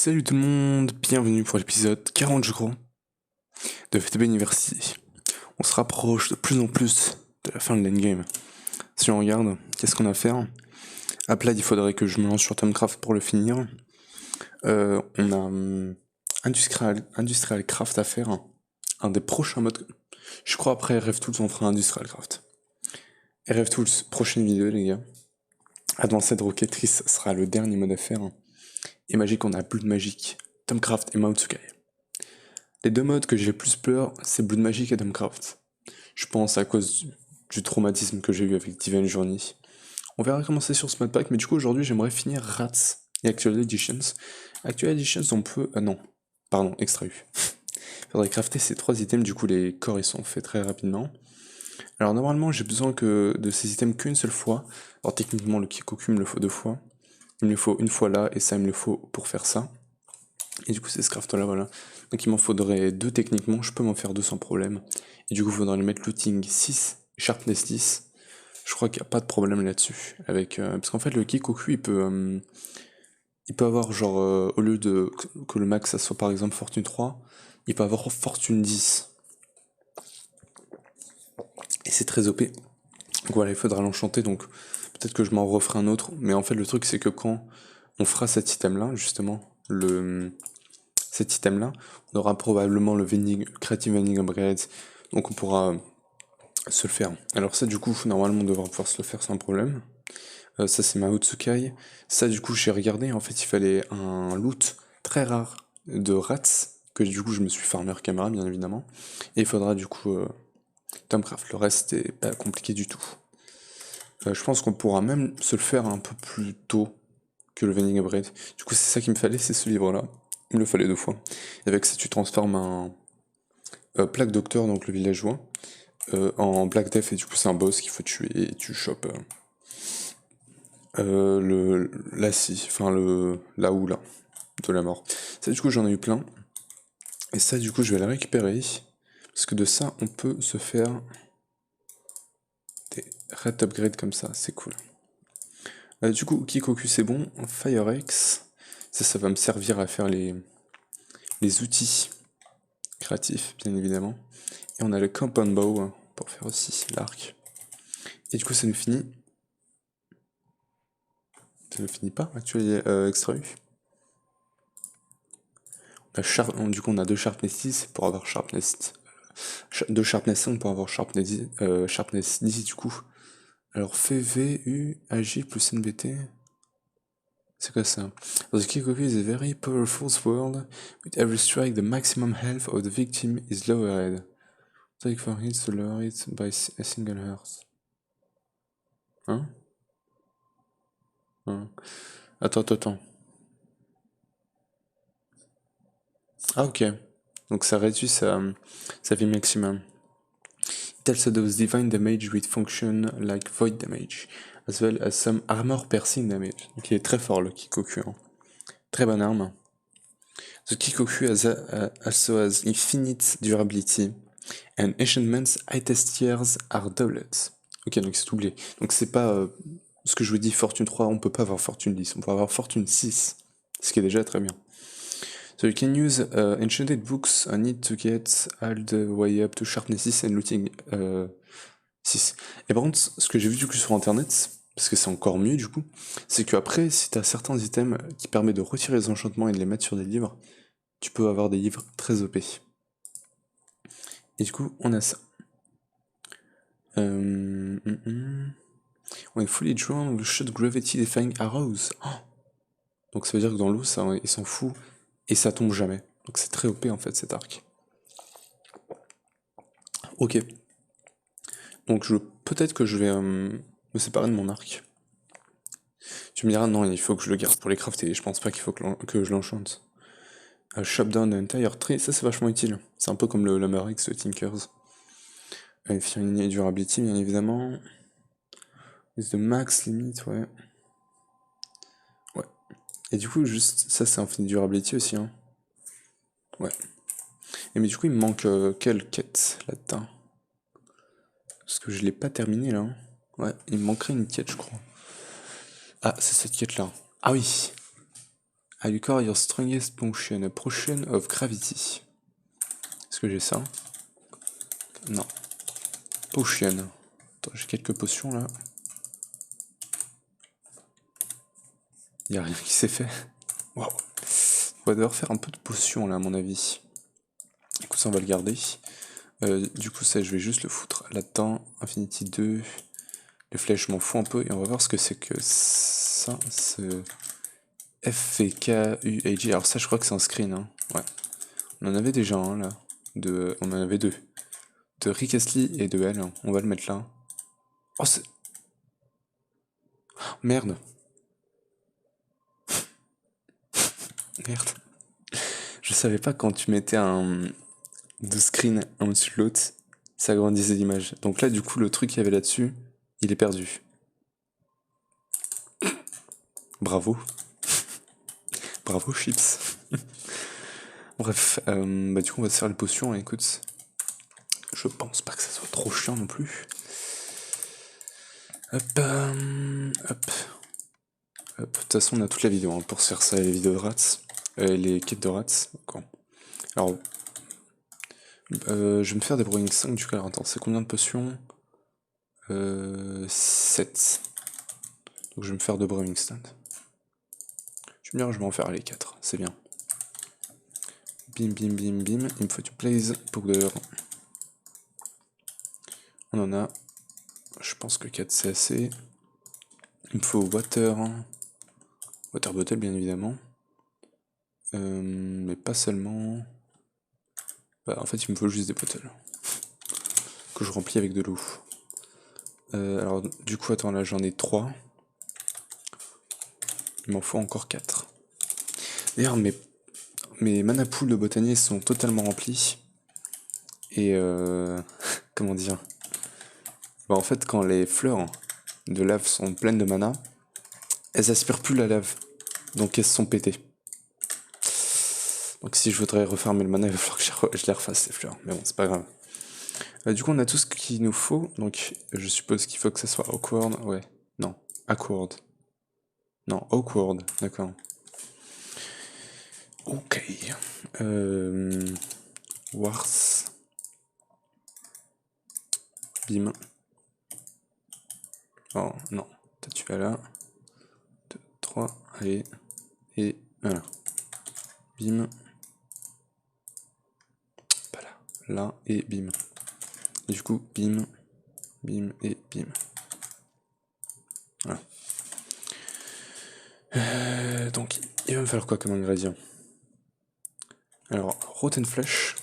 Salut tout le monde, bienvenue pour l'épisode 40 je crois de VTB University. On se rapproche de plus en plus de la fin de l'endgame. Si on regarde, qu'est-ce qu'on a à faire? Là, il faudrait que je me lance sur Tomcraft pour le finir. On a Industrial Craft à faire, un des prochains modes. Je crois après RFTools on fera Industrial Craft. RFTools, prochaine vidéo les gars. Advanced Rocketry sera le dernier mode à faire. Et Magic, on a Blood Magic, Tomcraft et Maotsukai. Les deux modes que j'ai le plus peur, c'est Blood Magic et Tomcraft. Je pense à cause du traumatisme que j'ai eu avec Divine Journey. On verra comment c'est sur ce mode pack, mais du coup aujourd'hui j'aimerais finir Rats et Actual Editions. Actual Editions on peut... non, pardon, extra U. Faudrait crafter ces trois items, du coup les corps ils sont faits très rapidement. Alors normalement j'ai besoin que de ces items qu'une seule fois. Alors techniquement le Kikoku me le faut deux fois. Il me le faut une fois là et ça il me le faut pour faire ça. Et du coup c'est ce craft là voilà. Donc il m'en faudrait deux techniquement, je peux m'en faire deux sans problème. Et du coup il faudrait les mettre looting 6, sharpness 10. Je crois qu'il n'y a pas de problème là-dessus. Parce qu'en fait le Kikoku il peut avoir genre au lieu de que le max ça soit par exemple fortune 3, il peut avoir fortune 10. Et c'est très OP. Donc voilà, il faudra l'enchanter, donc peut-être que je m'en referai un autre. Mais en fait le truc c'est que quand on fera cet item là, justement, cet item là, on aura probablement le Creative Vending Upgrade, donc on pourra se le faire. Alors ça du coup, normalement on devra pouvoir se le faire sans problème. Ça c'est ma Otsukai. Ça du coup j'ai regardé, en fait il fallait un loot très rare de rats, que du coup je me suis farmé hors caméra bien évidemment. Et il faudra du coup Tomcraft, le reste est pas compliqué du tout. Je pense qu'on pourra même se le faire un peu plus tôt que le Vending Upgrade. Du coup c'est ça qu'il me fallait, c'est ce livre là. Il me le fallait deux fois. Et avec ça tu transformes un plaque docteur, donc le villageois, en Black Death, et du coup c'est un boss qu'il faut tuer et tu chopes la scie, enfin la houla de la mort. Ça du coup j'en ai eu plein. Et ça du coup je vais la récupérer. Parce que de ça on peut se faire des red upgrades comme ça, c'est cool. Du coup Kikoku c'est bon, Firex, ça va me servir à faire les outils créatifs bien évidemment. Et on a le Compound Bow pour faire aussi l'arc. Et du coup ça nous finit. Ça ne finit pas, actuel extra U. Du coup, on a deux Sharpness 10 pour avoir Sharpness. Deux Sharpness 5 pour avoir Sharpness 10 du coup. Alors, FV, AG plus NBT. C'est quoi ça? The Kikoku is a very powerful sword. With every strike, the maximum health of the victim is lowered. Take for hits to lower it by a single hearth. Hein? Attends. Ah, ok. Donc ça réduit sa vie maximum. It also does divine damage with function like void damage, as well as some armor piercing damage. Donc il est très fort le Kikoku. Hein. Très bonne arme. The Kikoku also has infinite durability, and enchantments highest tiers are doubled. Ok, donc c'est doublé. Donc c'est pas ce que je vous dis, fortune 3, on peut pas avoir fortune 10, on peut avoir fortune 6, ce qui est déjà très bien. So you can use enchanted books on it to get all the way up to sharpness 6 and looting 6. Et par contre, ce que j'ai vu du coup sur internet, parce que c'est encore mieux du coup, c'est que après, si t'as certains items qui permettent de retirer les enchantements et de les mettre sur des livres, tu peux avoir des livres très OP. Et du coup, on a ça. On est fully drawn with shot gravity defying arrows. Oh, donc ça veut dire que dans l'eau, ça, il s'en fout et ça tombe jamais. Donc c'est très OP en fait cet arc. Ok. Donc peut-être que je vais me séparer de mon arc. Tu me diras, non, il faut que je le garde pour les crafter. Je pense pas qu'il faut que je l'enchante. Chop down the entire tree, ça c'est vachement utile. C'est un peu comme le Hammer X de Tinkers. Infinity Durability, bien évidemment. Is the max limit, ouais. Ouais. Et du coup, juste, ça c'est Infinity Durability aussi, hein. Ouais. Et mais du coup, il me manque quelle quête là-dedans? Parce que je l'ai pas terminé là. Hein. Ouais, il me manquerait une quête, je crois. Ah, c'est cette quête là. Ah oui. I record your strongest potion, a potion of gravity. Est-ce que j'ai ça? Non. Potion. Attends, j'ai quelques potions là. Y'a rien qui s'est fait. Waouh. On va devoir faire un peu de potions là à mon avis. Écoute, ça on va le garder. Du coup ça je vais juste le foutre là-dedans. Infinity 2. Les flèches je m'en fous un peu et on va voir ce que c'est que ça. Ce F et K U A G. Alors ça je crois que c'est un screen. Hein. Ouais. On en avait déjà un là. On en avait deux. De Rick Astley et de elle. On va le mettre là. Oh c'est... Oh, merde. Merde. Je savais pas quand tu mettais un... deux screens un au-dessus de l'autre, ça agrandissait l'image. Donc là du coup le truc qu'il y avait là-dessus, il est perdu. Bravo. Bravo Chips. Bref, bah du coup on va se faire les potions, hein, écoute. Je pense pas que ça soit trop chiant non plus. Hop, hop. De toute façon on a toute la vidéo hein, pour se faire ça, les vidéos de rats. Les quêtes de rats. D'accord. Alors, je vais me faire des Brewing 5 du coup. Alors attends, c'est combien de potions 7. Donc je vais me faire 2 Brewing Stand. Je me dirais je vais en faire les 4, c'est bien. Bim bim bim bim, il me faut du blaze powder. On en a, je pense que 4 c'est assez. Il me faut water bottle bien évidemment. Mais pas seulement. Bah, en fait il me faut juste des bottles. Que je remplis avec de l'eau. Alors du coup attends là j'en ai 3. Il m'en faut encore 4. D'ailleurs mes mana pools de botanier sont totalement remplis. Et comment dire, bah en fait quand les fleurs de lave sont pleines de mana, elles aspirent plus la lave. Donc elles se sont pétées. Donc si je voudrais refarmer le mana, il va falloir que je les refasse ces fleurs. Mais bon, c'est pas grave. Du coup on a tout ce qu'il nous faut. Donc je suppose qu'il faut que ça soit awkward. Ouais. Non. Awkward. Non, awkward. D'accord. Ok. Wars. Bim. Oh non. Toi tu vas là. 2, 3. Allez. Et voilà. Bim. Pas là. Là et bim. Et du coup, bim. Bim et bim. Voilà. Donc, il va me falloir quoi comme ingrédient? Alors, rotten flesh.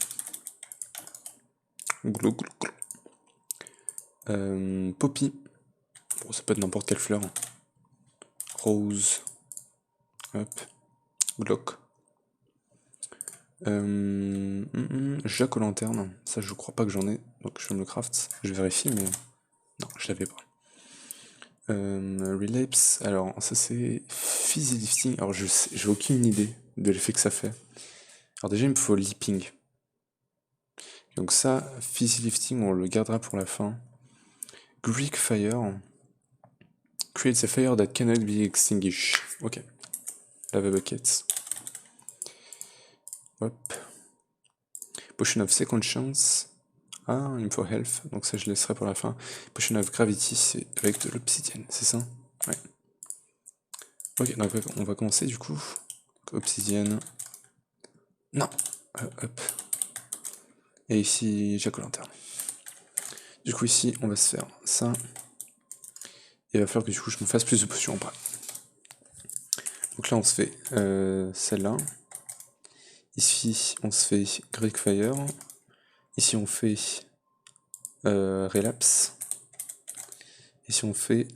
Glou, glou, glou. Poppy. Bon, ça peut être n'importe quelle fleur. Rose. Hop. Glock. Jack aux lanternes. Ça, je crois pas que j'en ai. Donc, je vais me le craft. Je vérifie, mais non, je l'avais pas. Relapse. Alors, ça, c'est Fizzy Lifting. Alors, j'ai aucune idée de l'effet que ça fait. Alors, déjà, il me faut Leaping. Donc, ça, Fizzy Lifting, on le gardera pour la fin. Greek Fire. Creates a fire that cannot be extinguished. Ok. Lava buckets. Hop. Potion of second chance. Ah, il me faut health, donc ça je laisserai pour la fin. Potion of gravity, c'est avec de l'obsidienne, c'est ça? Ouais. Ok, donc on va commencer du coup. Donc, obsidienne. Non. Hop. Et ici, jack o' lanterne. Du coup ici, on va se faire ça. Et il va falloir que du coup je me fasse plus de potions après. Donc là on se fait celle-là. Ici on se fait Greek Fire. Ici on fait Relapse. Ici on fait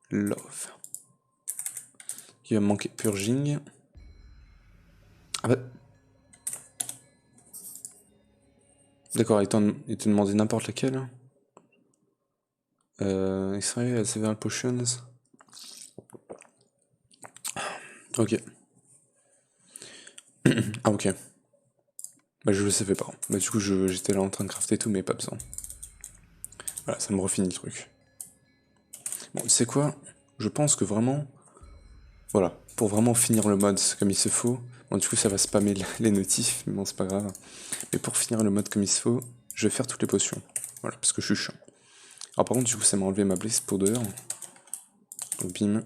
Love. Il va me manquer Purging. Ah bah... D'accord, il te demandait n'importe laquelle. Extrait Several Potions. Ok. Ah ok. Bah je le savais pas. Bah du coup j'étais là en train de crafter tout mais pas besoin. Voilà, ça me refinit le truc. Bon, tu sais quoi? Je pense que vraiment... Voilà. pour vraiment finir le mode comme il se faut. Bon, du coup, ça va spammer les notifs, mais bon, c'est pas grave. Mais pour finir le mode comme il se faut, je vais faire toutes les potions. Voilà, parce que je suis chiant. Alors par contre, du coup, ça m'a enlevé ma Blaze Powder. Donc bim.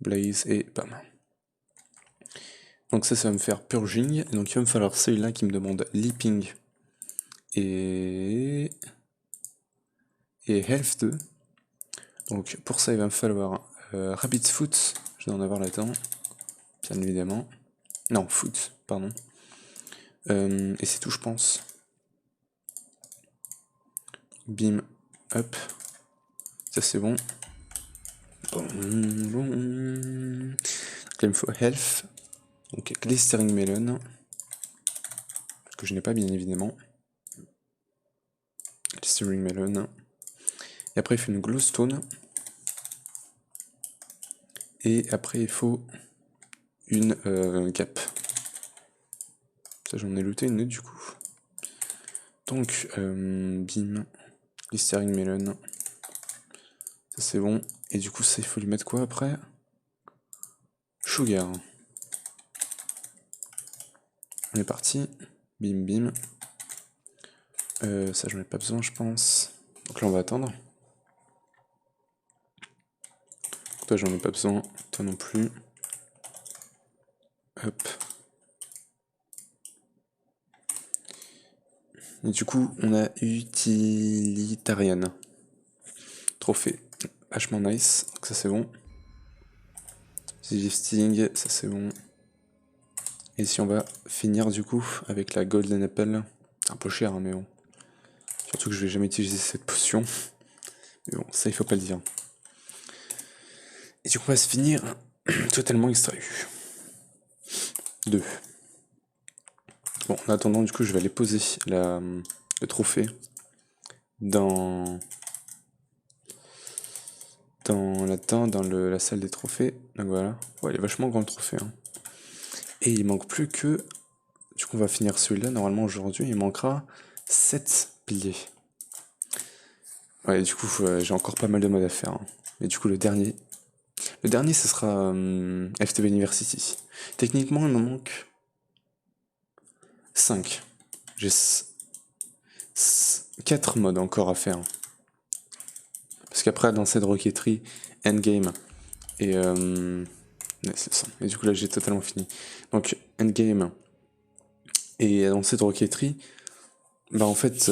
Blaze et bam. Donc ça va me faire Purging. Et donc il va me falloir celui-là qui me demande Leaping et Health 2. Donc pour ça, il va me falloir Rabbit's Foot. Je dois en avoir là-dedans. Bien évidemment. Non, Foot, pardon. Et c'est tout, je pense. Bim, hop. Ça c'est bon. Bon. Donc là, il me faut Health. Donc Glistering Melon. Que je n'ai pas, bien évidemment. Glistering Melon. Et après, il faut une Glowstone. Et après, il faut une Cap. Ça, j'en ai looté une autre, du coup. Donc, bim. Glistering Melon. Ça, c'est bon. Et du coup, ça, il faut lui mettre quoi après? Sugar. On est parti. Bim, bim. Ça, j'en ai pas besoin, je pense. Donc là, on va attendre. Toi, j'en ai pas besoin. Toi non plus. Hop. Et du coup, on a Utilitarian. Trophée. Vachement nice. Donc ça, c'est bon. Sting, ça, c'est bon. Et si on va finir, du coup, avec la Golden Apple. C'est un peu cher, hein, mais bon. Surtout que je vais jamais utiliser cette potion. Mais bon, ça, il faut pas le dire. Et du coup, on va se finir totalement extrait. 2. Bon, en attendant, du coup, je vais aller poser le trophée dans là-dedans, dans la salle des trophées. Donc voilà. Ouais, il est vachement grand le trophée. Hein. Et il manque plus que... Du coup, on va finir celui-là. Normalement, aujourd'hui, il manquera 7 piliers. Ouais, du coup, j'ai encore pas mal de modes à faire. Hein. Mais du coup, le dernier, ce sera FTB University. Techniquement, il m'en manque 5. J'ai 4 modes encore à faire. Parce qu'après, dans cette roquetterie, endgame, et du coup, là, j'ai totalement fini. Donc, endgame, et dans cette roquetterie, bah en fait,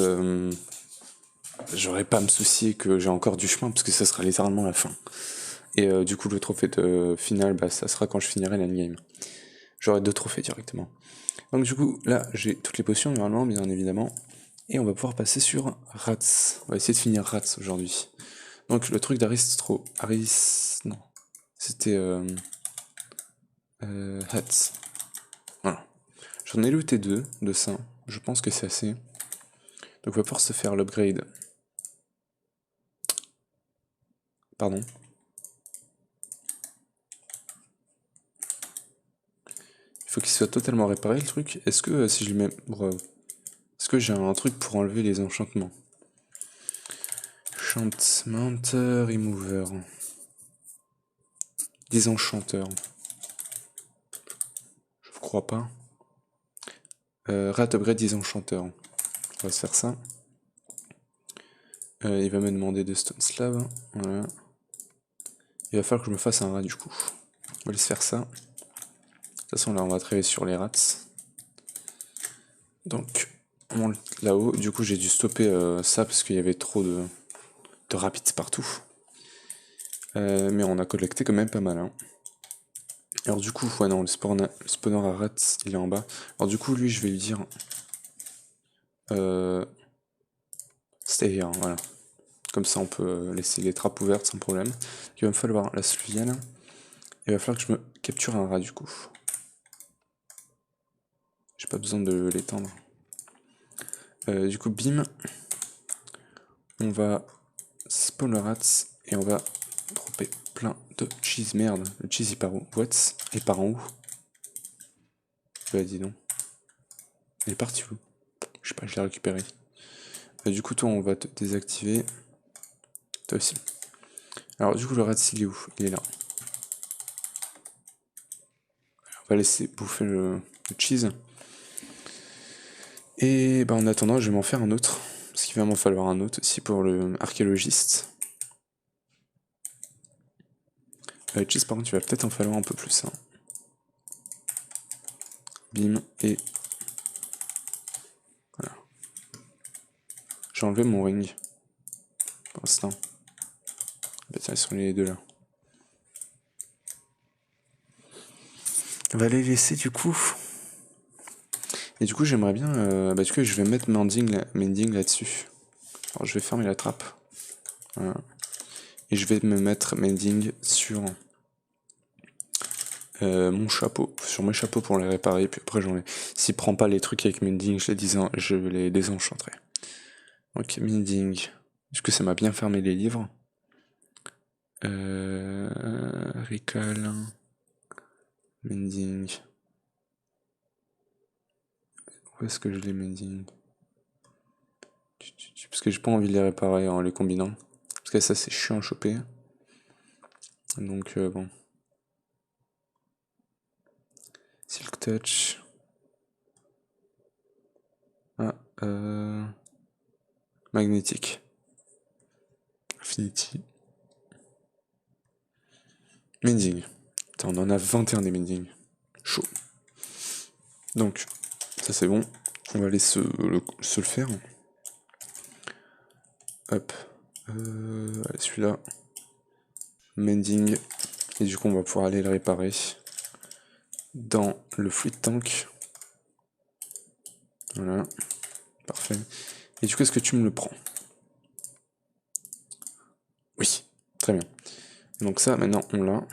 j'aurais pas à me soucier que j'ai encore du chemin, parce que ça sera littéralement la fin. Et du coup, le trophée de finale, bah, ça sera quand je finirai l'endgame. J'aurai 2 trophées directement. Donc du coup, là, j'ai toutes les potions, normalement, bien évidemment. Et on va pouvoir passer sur Rats. On va essayer de finir Rats aujourd'hui. Donc le truc d'Aristro... Non. C'était... Hats. Voilà. J'en ai looté 2 de ça. Je pense que c'est assez. Donc on va pouvoir se faire l'upgrade. Pardon. Il faut qu'il soit totalement réparé le truc. Est-ce que si je le mets... Est-ce que j'ai un truc pour enlever les enchantements? Enchantment Remover. Désenchanteur. Je crois pas. Rat upgrade Désenchanteur. On va se faire ça. Il va me demander de Stone Slab. Voilà. Il va falloir que je me fasse un rat du coup. On va aller se faire ça. De toute façon là on va travailler sur les rats. Donc on monte là-haut. Du coup j'ai dû stopper ça parce qu'il y avait trop de rapides partout. Mais on a collecté quand même pas mal. Hein. Alors du coup, ouais non, le spawner à rats il est en bas. Alors du coup lui je vais lui dire... stay here, voilà. Comme ça on peut laisser les trappes ouvertes sans problème. Il va me falloir la sluvienne. Il va falloir que je me capture un rat du coup. J'ai pas besoin de l'étendre. Du coup, bim. On va spawn le rats et on va dropper plein de cheese. Merde, le cheese il part où? What? Il part en où? Bah dis donc. Il est parti où? Je sais pas, je l'ai récupéré. Du coup, toi, on va te désactiver. Toi aussi. Alors, du coup, le rat, il est où? Il est là. On va laisser bouffer le cheese. Et bah, en attendant, je vais m'en faire un autre. Parce qu'il va m'en falloir un autre aussi pour le archéologiste. Cheese, par contre, il va peut-être en falloir un peu plus. Hein. Bim, et... Voilà. J'ai enlevé mon ring. Pour l'instant. Bah tiens, ils sont les deux là. On va les laisser du coup. Et du coup, j'aimerais bien... bah du coup, je vais mettre Mending là-dessus. Alors, je vais fermer la trappe. Voilà. Et je vais me mettre Mending sur... mon chapeau, sur mes chapeaux pour les réparer, puis après j'en ai. S'il prend pas les trucs avec Mending, je les désenchanterai. Ok, Mending. Est-ce que ça m'a bien fermé les livres? Recall. Mending. Où est-ce que je les Mending? Parce que j'ai pas envie de les réparer en les combinant. Parce que ça c'est chiant à choper. Donc bon. Silk Touch. Ah, magnétique. Affinity. Mending. Putain, on en a 21 des Mending. Chaud. Donc, ça c'est bon. On va aller se le faire. Hop. Allez, celui-là. Mending. Et du coup, on va pouvoir aller le réparer dans le fluid tank. Voilà. Parfait. Et du coup, est-ce que tu me le prends? Oui. Très bien. Donc ça, maintenant, on l'a.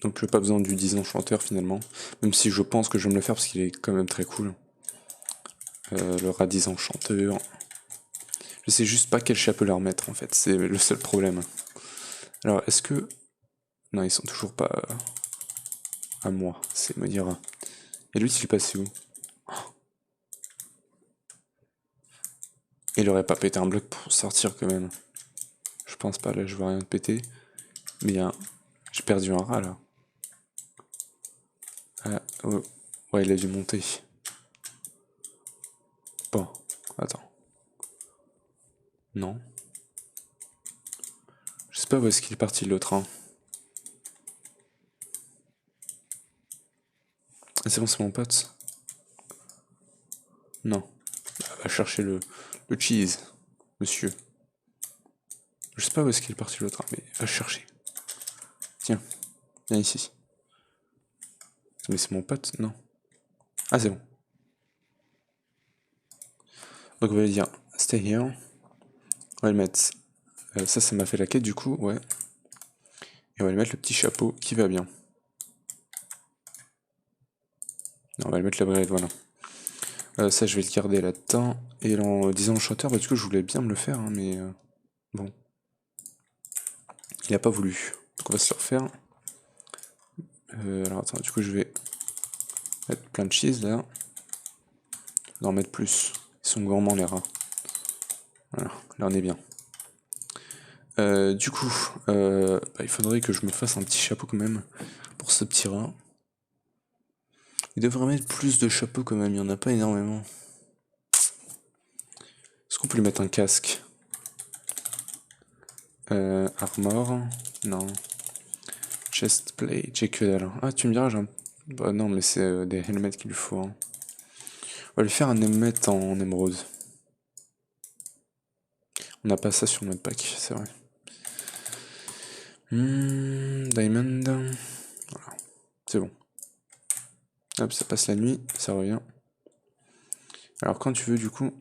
Donc je n'ai pas besoin du disenchanteur finalement. Même si je pense que je vais me le faire parce qu'il est quand même très cool. Le rat disenchanteur. Je sais juste pas quel chapeau leur mettre en fait. C'est le seul problème. Alors est-ce que... Non, ils sont toujours pas à moi. C'est me dire... Et lui, il est passé où? Il aurait pas pété un bloc pour sortir quand même. Je pense pas, là je vois rien de péter. Mais j'ai perdu un rat là. Ah, oh. Ouais, il a dû monter. Bon, attends. Non. Je sais pas où est-ce qu'il est parti l'autre. Hein. Ah, c'est bon, c'est mon pote. Non. Va chercher le cheese, monsieur. Je sais pas où est-ce qu'il est parti l'autre, mais va chercher. Tiens, viens ici. Mais c'est mon pote, non. Ah, c'est bon. Donc on va lui dire stay here. On va le mettre. Ça m'a fait la quête du coup, ouais. Et on va lui mettre le petit chapeau qui va bien. Non, on va lui mettre la braid, voilà. Ça, je vais le garder là-dedans. Et en disant le chanteur, bah, du coup, je voulais bien me le faire, hein, mais bon. Il a pas voulu. Donc on va se le refaire. Alors attends, du coup, je vais mettre plein de cheese là. On va en mettre plus. Ils sont gourmands, les rats. Voilà, là on est bien. Du coup, il faudrait que je me fasse un petit chapeau quand même pour ce petit rat. Il devrait mettre plus de chapeaux quand même, il n'y en a pas énormément. Est-ce qu'on peut lui mettre un casque? Armor? Non. Chestplate, j'ai que dalle. Ah, tu me diras, j'ai un... Bah non, mais c'est des helmets qu'il lui faut. Hein. On va lui faire un helmet en émeraude. On n'a pas ça sur notre pack, c'est vrai. Diamond. Voilà, c'est bon. Hop, ça passe la nuit, ça revient. Alors quand tu veux du coup...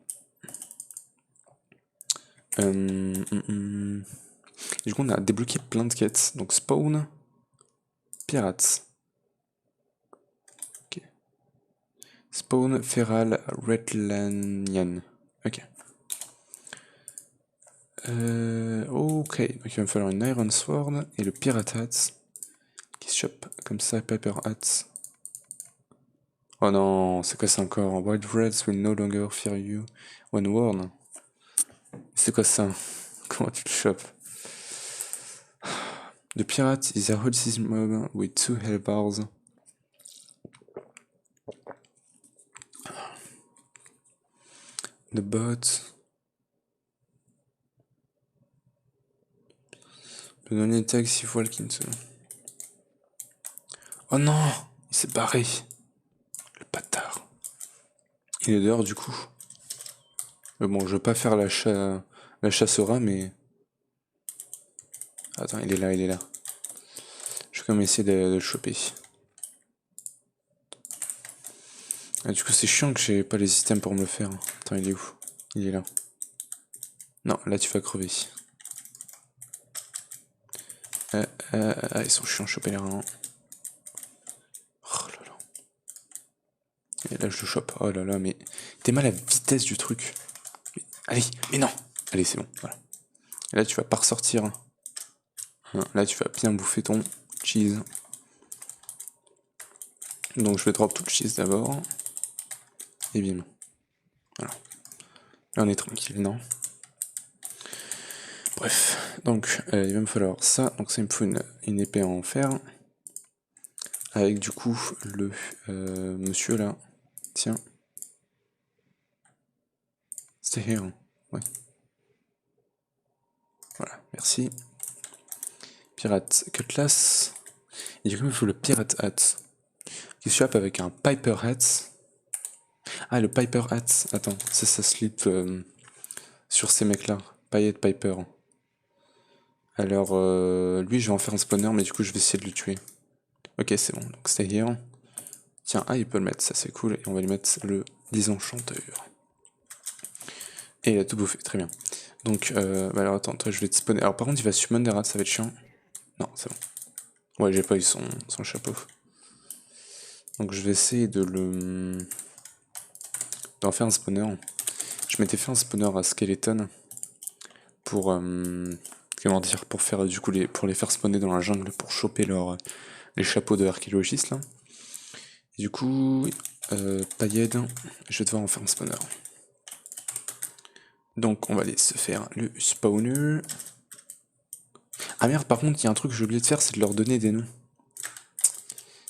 Du coup on a débloqué plein de quêtes. Donc spawn, pirates. Ok. Spawn, feral, redlanian. Ok. Ok, donc il va me falloir une Iron Sword et le Pirate Hat qui se chope comme ça, Paper Hat. Oh non, c'est quoi ça encore? White Reds will no longer fear you when worn. C'est quoi ça? Comment tu le chopes? The pirate is a holistic mob with two hellbars. The bot. Le donner tag 6 fois le Kinso. Oh non, il s'est barré. Le bâtard. Il est dehors du coup. Mais bon, je veux pas faire la chasse au rat, mais... Attends, il est là, il est là. Je vais quand même essayer de le choper. Ah, du coup, c'est chiant que j'ai pas les systèmes pour me le faire. Attends, il est où? Il est là. Non, là tu vas crever. Ils sont chiants, choper les reins. Oh là là. Et là je le chope. Oh là là, mais t'es mal à la vitesse du truc. Allez, mais non. Allez, c'est bon, voilà. Et là tu vas pas ressortir. Là tu vas bien bouffer ton cheese. Donc je vais drop tout le cheese d'abord. Et bim. Voilà. Là on est tranquille, non? Bref, donc il va me falloir ça. Donc ça il me faut une épée en fer. Avec du coup le monsieur là. Tiens. Stay here. Ouais. Voilà, merci. Pirate Cutlass. Et du coup il me faut le Pirate Hat. Qui se chope avec un Piper Hat. Ah, le Piper Hat. Attends, c'est ça slip sur ces mecs-là. Paillette Piper. Alors, lui, je vais en faire un spawner, mais du coup, je vais essayer de le tuer. Ok, c'est bon. Donc, stay here. Tiens, ah, il peut le mettre, ça c'est cool. Et on va lui mettre le désenchanteur. Et il a tout bouffé, très bien. Donc, bah alors attends, toi, je vais te spawner. Alors, par contre, il va summon des rats, ça va être chiant. Non, c'est bon. Ouais, j'ai pas eu son chapeau. Donc, je vais essayer d'en faire un spawner. Je m'étais fait un spawner à skeleton pour comment dire, pour faire du coup pour les faire spawner dans la jungle pour choper les chapeaux de archéologistes là. Et du coup, paillette, je vais devoir en faire un spawner. Donc on va aller se faire le spawner. Ah merde, par contre, il y a un truc que j'ai oublié de faire, c'est de leur donner des noms.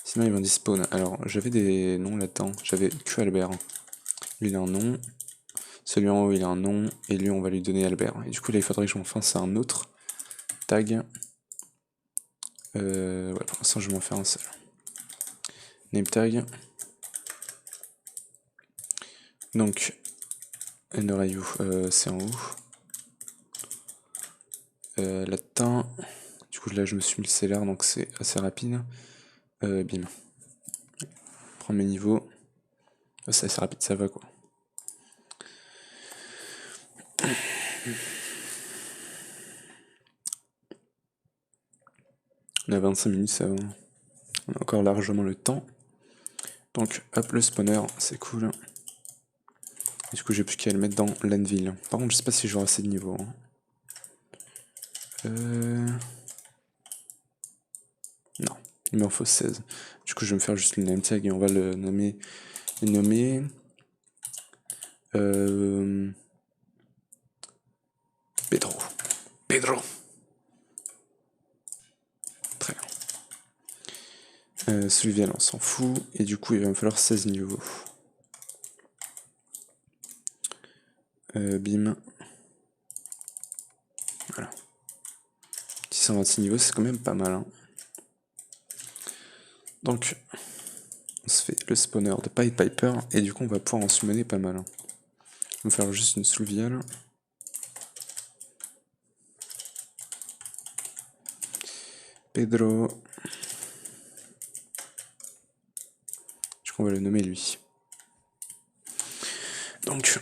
Sinon ils vont despawn. Alors j'avais des noms là-dedans. J'avais que Albert. Lui il a un nom. Celui en haut il a un nom. Et lui on va lui donner Albert. Et du coup là il faudrait que j'en fasse un autre. Tag. Ouais, pour l'instant je vais m'en faire un seul. Name tag. Donc, Norayu, c'est en haut. Latin. Du coup là je me suis mis le CLR donc c'est assez rapide. Bim. Premier niveau. C'est assez rapide, ça va quoi. On a 25 minutes, ça va. On a encore largement le temps. Donc hop, le spawner, c'est cool. Et du coup j'ai plus qu'à le mettre dans l'Anvil. Par contre je sais pas si j'aurai assez de niveau. Non, il m'en faut 16. Du coup je vais me faire juste le name tag et on va le nommer. Pedro. Pedro. Très bien. Celui-là, on s'en fout. Et du coup, il va me falloir 16 niveaux. Bim. Voilà. 626 niveaux, c'est quand même pas mal. Hein. Donc, on se fait le spawner de Pied Piper. Et du coup, on va pouvoir en summoner pas mal. Hein. On va faire juste une Sluviale. Pedro. Du coup, on va le nommer lui. Donc,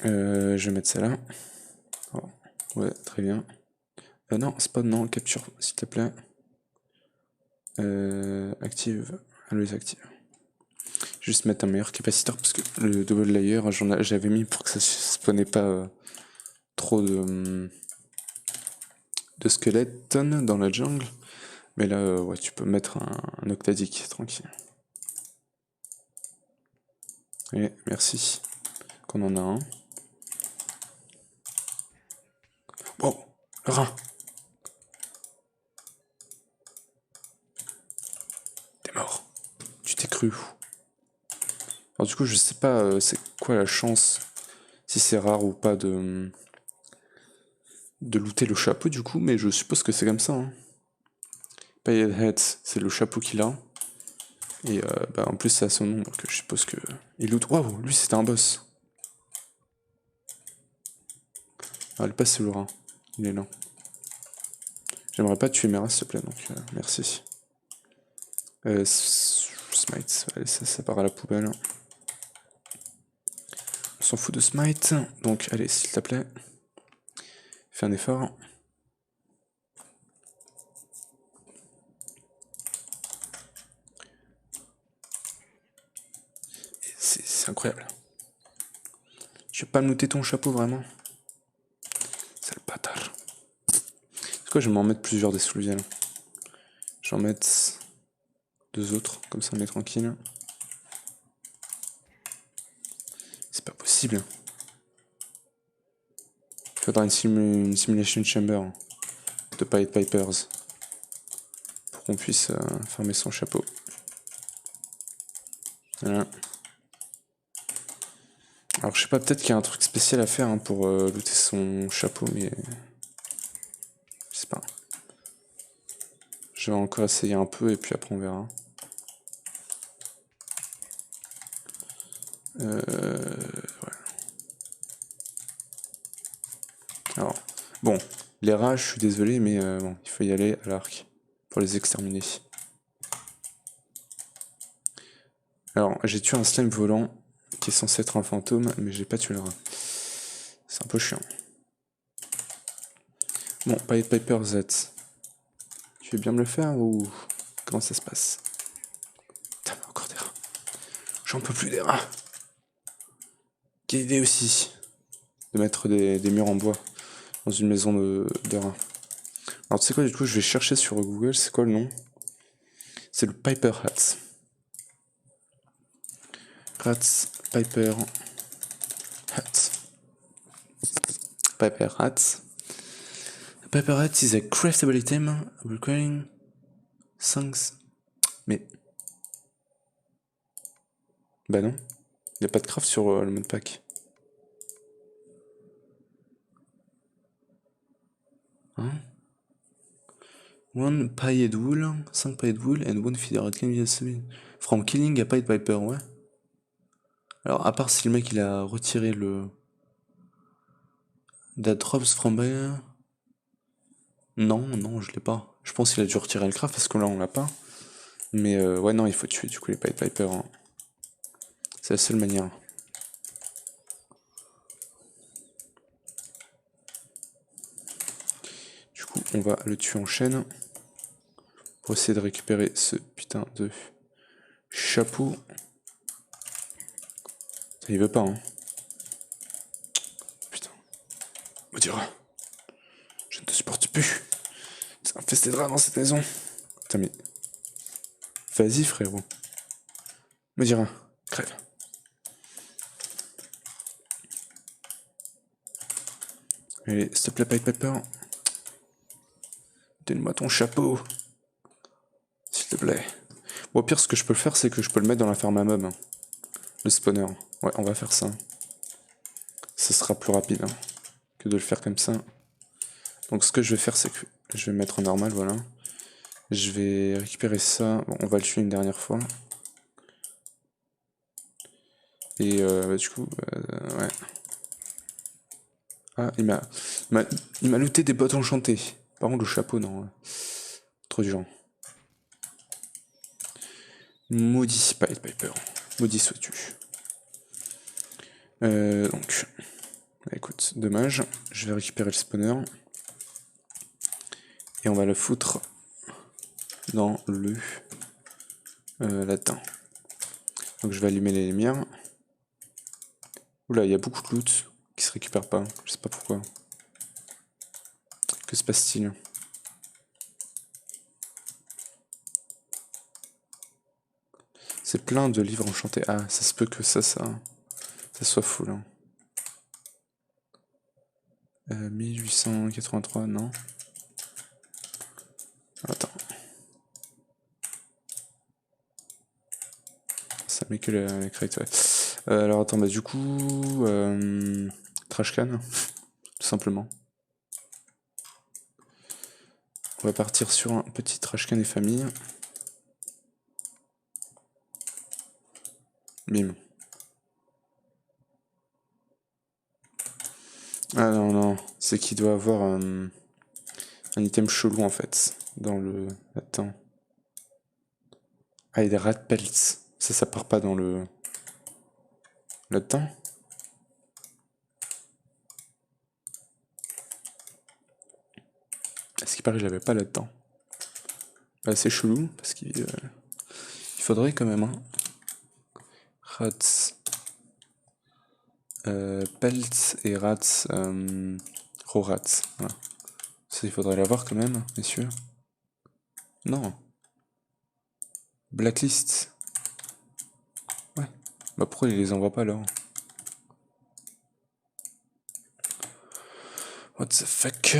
je vais mettre ça là. Oh, ouais, très bien. Non, spawn, non, capture, s'il te plaît. Active. Always active. Juste mettre un meilleur capaciteur parce que le double layer, j'avais mis pour que ça spawnait pas trop de squelettes dans la jungle. Mais là, ouais, tu peux mettre un octadique, tranquille. Et merci qu'on en a un. Bon, le rein. T'es mort. Tu t'es cru. Alors du coup, je sais pas c'est quoi la chance si c'est rare ou pas de looter le chapeau du coup, mais je suppose que c'est comme ça. Hein. Pailleted Hat, c'est le chapeau qu'il a. Et bah, en plus, c'est à son nom, donc je suppose que. Il loot. Waouh, lui c'était un boss. Ah, le pass c'est Laura. Il est là. J'aimerais pas tuer Mera s'il te plaît, donc merci. Smite, allez, ça part à la poubelle. On s'en fout de Smite, donc allez, s'il te plaît. Fais un effort. C'est incroyable. Je vais pas me looter ton chapeau vraiment. Sale bâtard. C'est quoi, je vais m'en mettre plusieurs des sous-viels. Je vais en mettre 2 autres, comme ça on est tranquille. C'est pas possible. Il faudra une simulation chamber de Pied Pipers pour qu'on puisse fermer son chapeau. Voilà. Alors je sais pas, peut-être qu'il y a un truc spécial à faire hein, pour looter son chapeau, mais je sais pas. Je vais encore essayer un peu et puis après on verra. Ouais. Alors, bon, les rats, je suis désolé, mais bon, il faut y aller à l'arc pour les exterminer. Alors, j'ai tué un slime volant qui est censé être un fantôme, mais j'ai pas tué le rat. C'est un peu chiant. Bon, Pied Piper Z. Tu veux bien me le faire ou comment ça se passe? Putain, encore des rats. J'en peux plus des rats. Quelle idée aussi de mettre des murs en bois dans une maison de rats. Alors tu sais quoi, du coup, je vais chercher sur Google, c'est quoi le nom? C'est le Piper Hat. Rats Piper Hat. Piper Hat. Piper Hat is a craftable item requiring things. Mais. Bah non. Il n'y a pas de craft sur le mode pack. Hein? One pailled wool, 5 pailled wool and one feeder. It can be assumed from killing a pied piper, ouais. Alors, à part si le mec il a retiré le. That drops from buyer. Non, je l'ai pas. Je pense qu'il a dû retirer le craft parce que là on l'a pas. Mais ouais, non, il faut tuer du coup les pied piper. Hein. C'est la seule manière. Du coup, on va le tuer en chaîne. Pour essayer de récupérer ce putain de chapeau. Ça, il veut pas, hein. Putain. Me dira. Je ne te supporte plus. C'est infesté de rats dans cette maison. Putain, mais. Vas-y, frérot. Me dira. Crève. Allez, s'il te plaît, Pied Piper. Donne-moi ton chapeau. S'il te plaît. Bon, au pire, ce que je peux faire, c'est que je peux le mettre dans la ferme à mob. Hein. Le spawner. Ouais, on va faire ça. Ce sera plus rapide hein, que de le faire comme ça. Donc, ce que je vais faire, c'est que je vais mettre en normal, voilà. Je vais récupérer ça. Bon, on va le tuer une dernière fois. Et bah, du coup, ouais. Ah, il m'a looté des bottes enchantées. Par contre, le chapeau, non. Trop dur. Maudit Pied Piper. Maudit sois-tu. Donc, bah, écoute, dommage. Je vais récupérer le spawner. Et on va le foutre dans le là-dedans. Donc je vais allumer les lumières. Oula, il y a beaucoup de loot qui se récupère pas. Je sais pas pourquoi. Que se passe-t-il? C'est plein de livres enchantés. Ah, ça se peut que ça soit full. Hein. 1883, non. Attends. Ça met que la crête, ouais. Alors attends, bah du coup... trash can, tout simplement. On va partir sur un petit trash can et famille. Bim. Ah non, non, c'est qu'il doit avoir un item chelou en fait, dans le... Attends. Ah, il y a des rat pelts. Ça part pas dans le... Là-dedans. À ce qui paraît, je l'avais pas là-dedans. Bah, c'est chelou, parce qu'il il faudrait quand même, hein. Rats... pelts et rats... rorats, voilà. Ça, il faudrait l'avoir quand même, messieurs. Non. Blacklist. Ouais. Bah pourquoi il les envoie pas alors? What the fuck?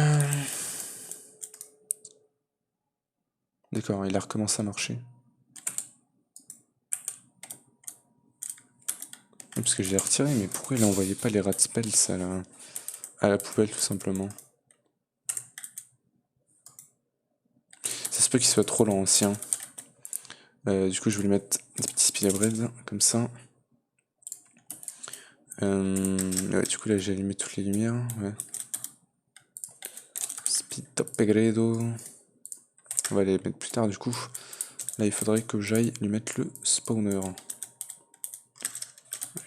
D'accord, il a recommencé à marcher. Parce que je l'ai retiré, mais pourquoi il envoyait pas les rat spells à la poubelle tout simplement? Ça se peut qu'il soit trop l'ancien. Du coup, je vais lui mettre des petits speed upgrades, comme ça. Ouais, du coup, là, j'ai allumé toutes les lumières. Ouais. Speed upgrade. On va les mettre plus tard, du coup. Là, il faudrait que j'aille lui mettre le spawner.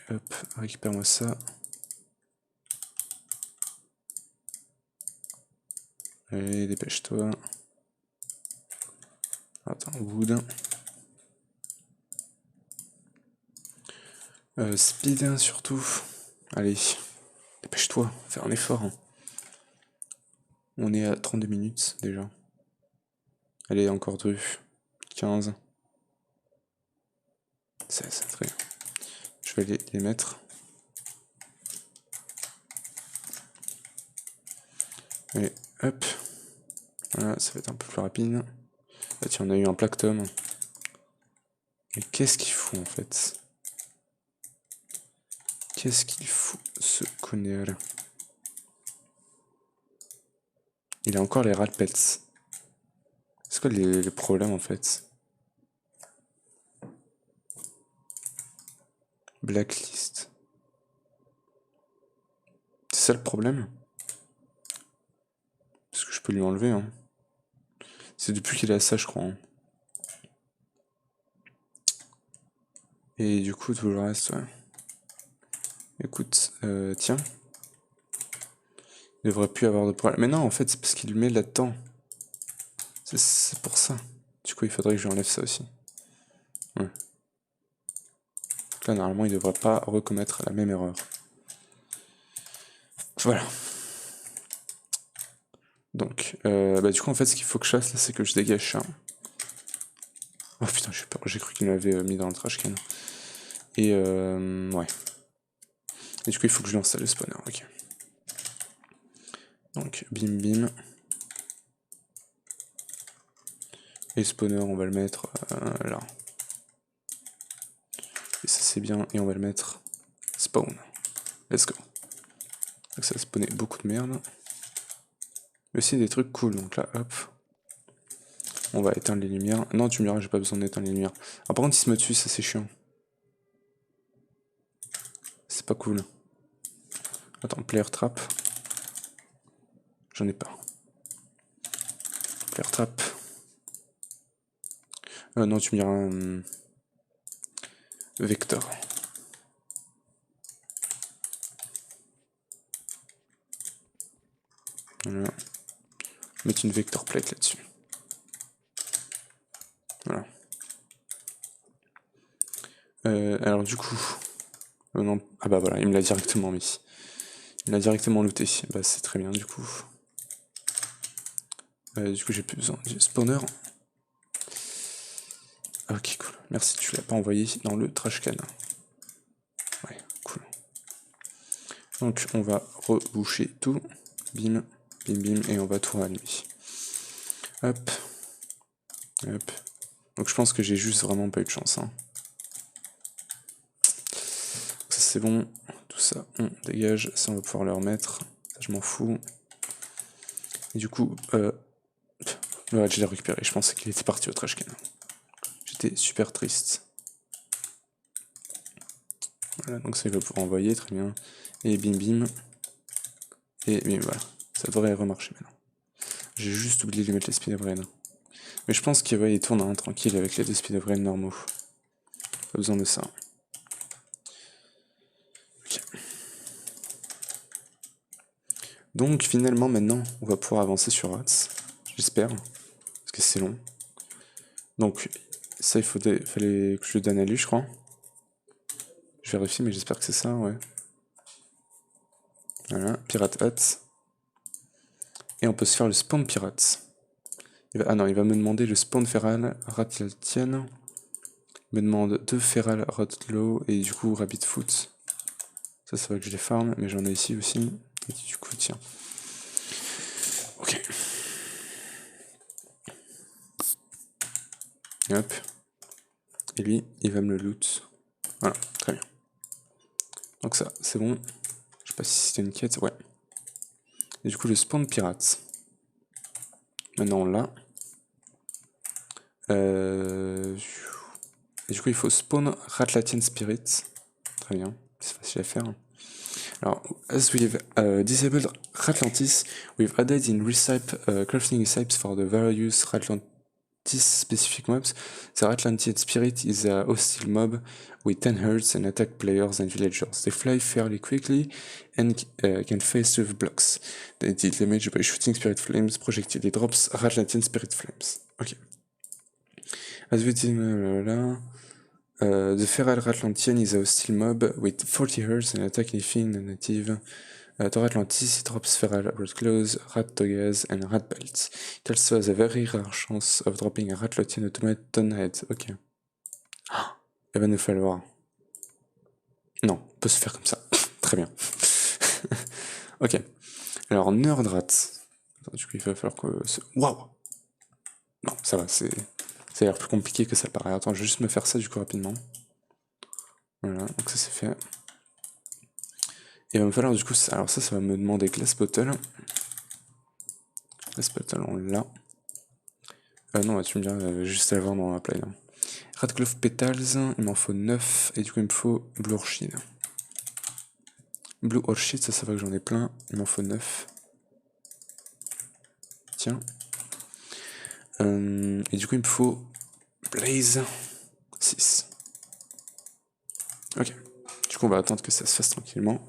Hop, récupère-moi ça. Allez, dépêche-toi. Attends, wood. Speed, surtout. Allez, dépêche-toi, fais un effort. Hein. On est à 32 minutes, déjà. Allez, encore 2. 15. C'est très bien. Je vais les mettre. Allez, hop. Voilà, ça va être un peu plus rapide. Ah tiens, on a eu un plactum. Mais qu'est-ce qu'il fout en fait? Qu'est-ce qu'il fout ce connard? Il a encore les ralpets. C'est quoi les problèmes en fait? Blacklist. C'est ça le problème? Parce que je peux lui enlever, hein. C'est depuis qu'il a ça, je crois. Hein. Et du coup, tout le reste, ouais. Écoute, tiens. Il devrait plus avoir de problème. Mais non, en fait, c'est parce qu'il le met là-dedans. C'est pour ça. Du coup, il faudrait que je lui enlève ça aussi. Ouais. Donc là, normalement, il devrait pas recommettre la même erreur. Voilà. Donc, bah du coup, en fait, ce qu'il faut que je fasse, là, c'est que je dégage ça. Oh putain, j'ai cru qu'il m'avait mis dans le trash can. Et ouais. Et du coup, il faut que je lui installe le spawner, ok. Donc, bim bim. Et le spawner, on va le mettre là. Et ça, c'est bien. Et on va le mettre spawn. Let's go. Donc, ça a spawné beaucoup de merde. Mais aussi des trucs cool. Donc là, hop. On va éteindre les lumières. Non, tu me diras, j'ai pas besoin d'éteindre les lumières. Ah, par contre, il se met dessus, ça c'est chiant. C'est pas cool. Attends, player trap. J'en ai pas. Player trap. Non, tu me diras. Vector. Voilà. Mettre une vector plate là-dessus. Voilà. Alors du coup... non. Ah bah voilà, il me l'a directement mis. Il l'a directement looté. Bah c'est très bien du coup. Du coup j'ai plus besoin du spawner. Ok cool. Merci, tu l'as pas envoyé dans le trash can. Ouais, cool. Donc on va reboucher tout. Bim, bim, bim, et on va tout rallumer. Hop. Hop. Donc je pense que j'ai juste vraiment pas eu de chance. Hein. Ça c'est bon. Tout coup ça, on dégage, ça on va pouvoir le remettre, ça je m'en fous. Et du coup, ouais, je l'ai récupéré, je pensais qu'il était parti au trash can. J'étais super triste. Voilà, donc ça il va pouvoir envoyer, très bien. Et bim bim. Et bim, voilà. Ça devrait remarcher maintenant. J'ai juste oublié de lui mettre les speed of rain. Mais je pense qu'il il tourne tranquille avec les 2 speed of rain normaux. Pas besoin de ça. Ok. Donc finalement maintenant, on va pouvoir avancer sur Rats. J'espère. Parce que c'est long. Donc ça, fallait que je le donne à lui, je crois. Je vérifie, mais j'espère que c'est ça, ouais. Voilà, Pirate Hat. Et on peut se faire le spawn pirate. Ah non, il va me demander le spawn feral Ratlatian. Il me demande 2 feral Rotlow et du coup Rabbit Foot. Ça va que je les farm, mais j'en ai ici aussi. Et du coup, tiens. Ok. Hop. Et lui, il va me le loot. Voilà, très bien. Donc ça, c'est bon. Je sais pas si c'était une quête, ouais. Et du coup, le spawn pirate. Maintenant, on l'a. Et du coup, il faut spawn Ratlatian Spirit. Très bien, c'est facile à faire. Alors, as we've disabled Ratlantis, we've added in recipe crafting recipes for the various Ratlantis specific mobs. The Ratlantian Spirit is a hostile mob with 10 hearts and attack players and villagers. They fly fairly quickly and can face with blocks. They deal damage by shooting spirit flames projectile. It drops Ratlantian Spirit Flames. Ok. As we did, the Feral Ratlantian is a hostile mob with 40 hearts and attack anything non-native. To Atlantis, it drops Feral Rat Claws, Rat Togas, and Rat Belts. It also has a very rare chance of dropping a Ratlantian automaton head. Ok. Il va nous falloir. Non, on peut se faire comme ça. Très bien. Ok. Alors, Nerdrat. Du coup, il va falloir que. Waouh! Non, ça va, ça a l'air plus compliqué que ça paraît. Attends, je vais juste me faire ça du coup rapidement. Voilà, donc ça c'est fait. Et il va me falloir du coup, alors ça va me demander Glass Bottle. Glass Bottle, on l'a. Non, tu me diras, juste à l'avoir dans ma play. Radcliffe Petals, il m'en faut 9, et du coup il me faut Blue Orchid. Blue Orchid, ça va que j'en ai plein, il m'en faut 9. Tiens. Et du coup il me faut Blaze 6. Ok. Du coup on va attendre que ça se fasse tranquillement.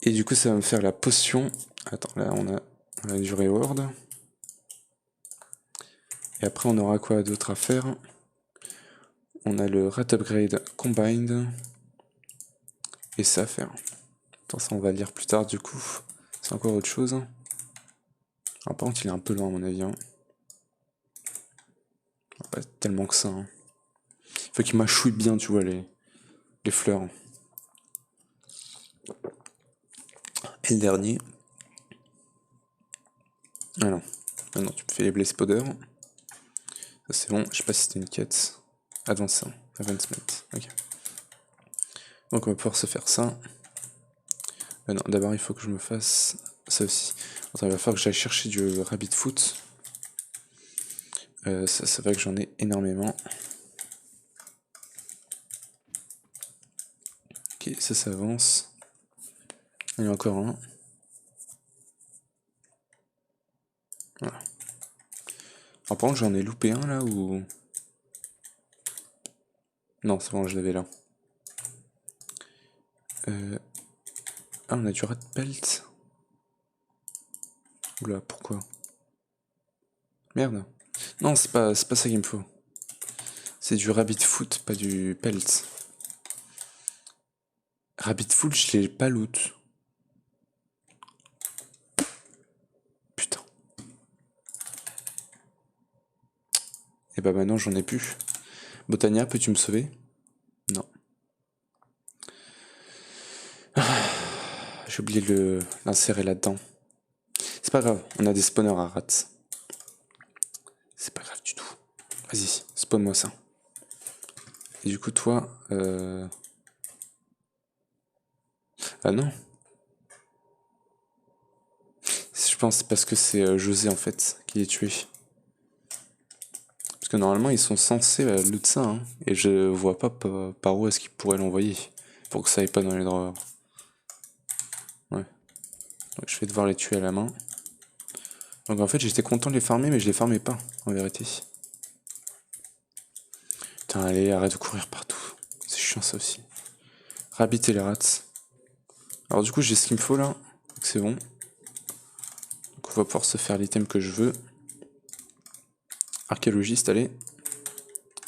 Et du coup ça va me faire la potion. Attends, là on a du reward. Et après on aura quoi d'autre à faire? On a le Rat Upgrade Combined. Et ça à faire. Attends, ça on va lire plus tard du coup. C'est encore autre chose. Alors, par contre il est un peu loin à mon avis. Hein. Pas tellement que ça. Hein. Faut qu'il mâchouille bien, tu vois, les fleurs. Et le dernier. Ah non. Ah non, tu me fais les Blaze Powder. Ça c'est bon, je sais pas si c'était une quête. Advancement. Ok. Donc on va pouvoir se faire ça. Non, d'abord il faut que je me fasse ça aussi. Attends, il va falloir que j'aille chercher du Rabbit Foot. Ça va que j'en ai énormément. Ok, ça avance. Il y en a encore un. Voilà. Alors, par contre, j'en ai loupé un là ou. Non, c'est bon, je l'avais là. Ah, on a du rat pelt. Oula, pourquoi? Merde. Non, c'est pas ça qu'il me faut. C'est du rabbit foot, pas du pelt. Rabbit foot, je l'ai pas loot. Putain. Et bah maintenant j'en ai plus. Botania, peux-tu me sauver? Non. J'ai oublié de l'insérer là-dedans. C'est pas grave, on a des spawners à rats. C'est pas grave du tout. Vas-y, spawn-moi ça. Et du coup, toi, Ah non. Je pense parce que c'est José en fait qui est tué. Parce que normalement ils sont censés loot ça, hein, et je vois pas par où est-ce qu'ils pourraient l'envoyer pour que ça aille pas dans les drawers. Ouais. Donc je vais devoir les tuer à la main. Donc en fait j'étais content de les farmer mais je les farmais pas en vérité. Putain allez arrête de courir partout. C'est chiant ça aussi. Rabbit et les rats. Alors du coup j'ai ce qu'il me faut là. C'est bon. Donc on va pouvoir se faire l'item que je veux. Archéologiste, allez.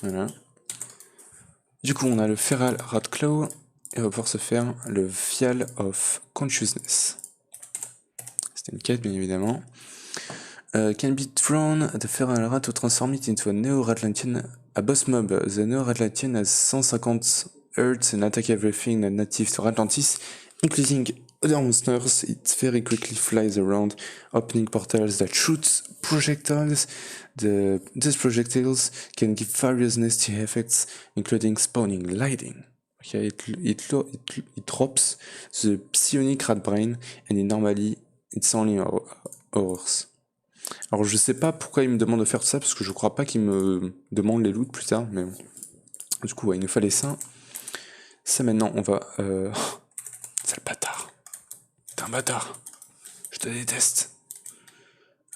Voilà. Du coup, on a le Feral Ratclaw et on va pouvoir se faire le Vial of Consciousness. C'était une quête, bien évidemment. Can be thrown, the Feral Rat to transform it into a Neo-Ratlantian, a boss mob. The Neo-Ratlantian has 150 Hz and attack everything native to Atlantis, including other monsters. It very quickly flies around, opening portals that shoot projectiles. These projectiles can give various nasty effects, including spawning lightning. Okay, it drops the psionic rat brain, and normally it's only horrors. Alors je sais pas pourquoi il me demande de faire ça, parce que je crois pas qu'il me demande les loots plus tard, mais bon. Du coup, ouais, il nous fallait ça. Ça maintenant, on va... Sale bâtard. T'es un bâtard. Je te déteste.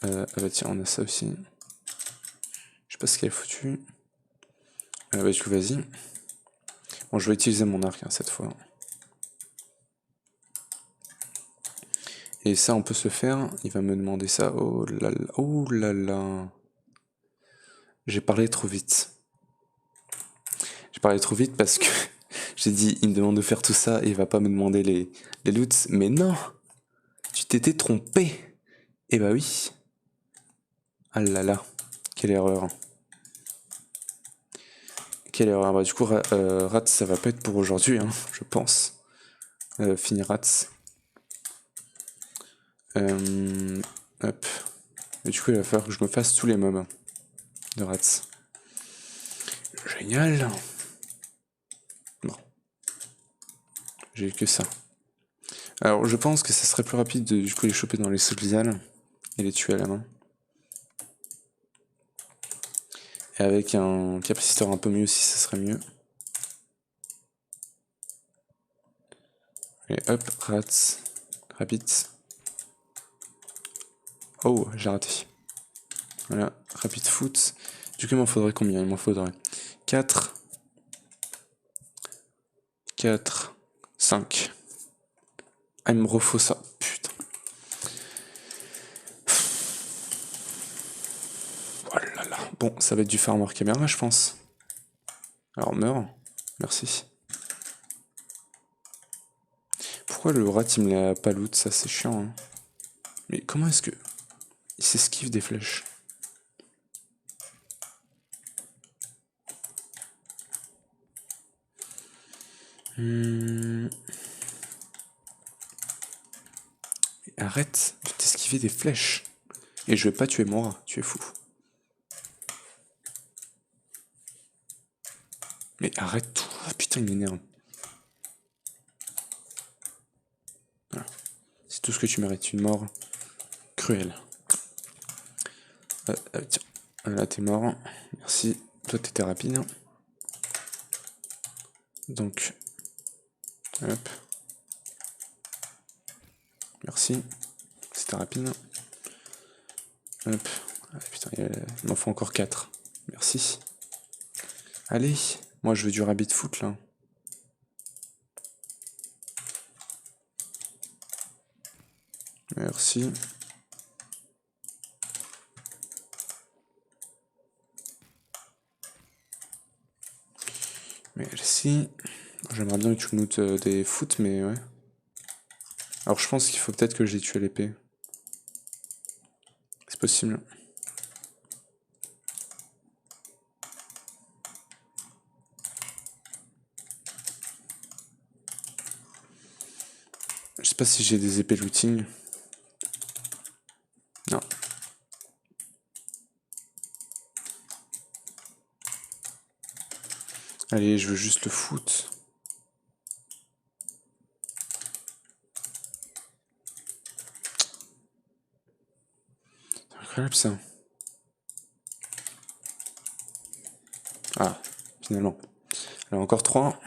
Ah bah tiens, on a ça aussi. Je sais pas ce qu'elle est foutue. Bah du coup, vas-y. Bon, je vais utiliser mon arc hein, cette fois. Et ça, on peut se faire. Il va me demander ça. Oh là là. Oh là là. J'ai parlé trop vite. J'ai parlé trop vite parce que j'ai dit, il me demande de faire tout ça et il va pas me demander les loots. Mais non, tu t'étais trompé. Eh bah oui. Ah là là, quelle erreur. Quelle erreur. Bah du coup, Rats, ça va pas être pour aujourd'hui, hein, je pense. Finir Rats. Hop. Et du coup, il va falloir que je me fasse tous les mobs de Rats. Génial. Bon. J'ai que ça. Alors, je pense que ça serait plus rapide de du coup les choper dans les Solial et les tuer à la main. Et avec un capaciteur un peu mieux aussi, ça serait mieux. Et hop, Rats. Rabbit. Oh, j'ai raté. Voilà, Rapid Foot. Du coup, il m'en faudrait combien? Il m'en faudrait 4. 4. 5. Ah, il me refaut ça. Putain. Oh là là. Bon, ça va être du farmer caméra, je pense. Alors, meurs. Merci. Pourquoi le rat, il me l'a pas loot? Ça, c'est chiant, hein. Mais comment est-ce que... Il s'esquive des flèches? Arrête de t'esquiver des flèches. Et je vais pas tuer mon rat, tu es fou. Mais arrête tout. Oh, putain, il m'énerve. Voilà. C'est tout ce que tu mérites, une mort cruelle. Tiens, là t'es mort. Merci. Toi t'étais rapide. Donc, hop. Merci. C'était rapide. Hop. Ah, putain, il m'en faut encore 4. Merci. Allez, moi je veux du rabbit foot là. Merci. Merci. J'aimerais bien que tu me notes des foot, mais ouais. Alors je pense qu'il faut peut-être que j'ai tué à l'épée. C'est possible. Je sais pas si j'ai des épées looting. Non. Allez, je veux juste le foot. incroyable ça. Ah, finalement. Alors encore 3.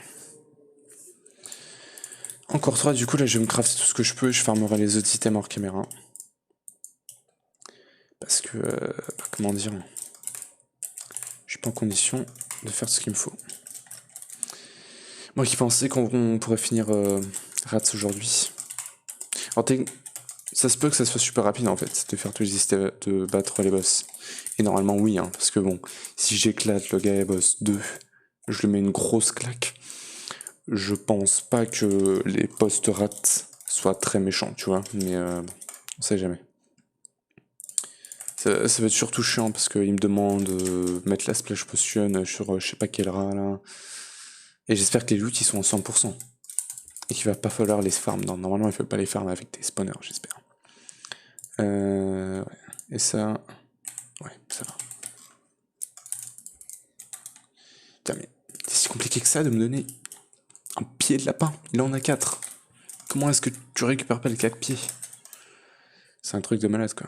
Encore 3, du coup là je vais me crafter tout ce que je peux, je farmerai les autres items hors caméra. Parce que, comment dire, je suis pas en condition de faire ce qu'il me faut. Moi qui pensais qu'on pourrait finir Rats aujourd'hui. Alors ça se peut que ça soit super rapide en fait, de faire tous les items, de battre les boss. Et normalement oui, hein, parce que bon, si j'éclate le gars boss 2, je lui mets une grosse claque. Je pense pas que les post-rats soient très méchants, tu vois, mais on sait jamais. Ça va être surtout chiant parce qu'il me demande de mettre la splash potion sur je sais pas quel rat là. Et j'espère que les loots ils sont en 100%. Et qu'il va pas falloir les farm. Non, normalement il faut pas les farm avec des spawners, j'espère. Ouais. Et ça. Ouais, ça va. Putain, mais c'est si compliqué que ça de me donner un pied de lapin. Il en a 4. Comment est-ce que tu récupères pas les 4 pieds? C'est un truc de malade quoi.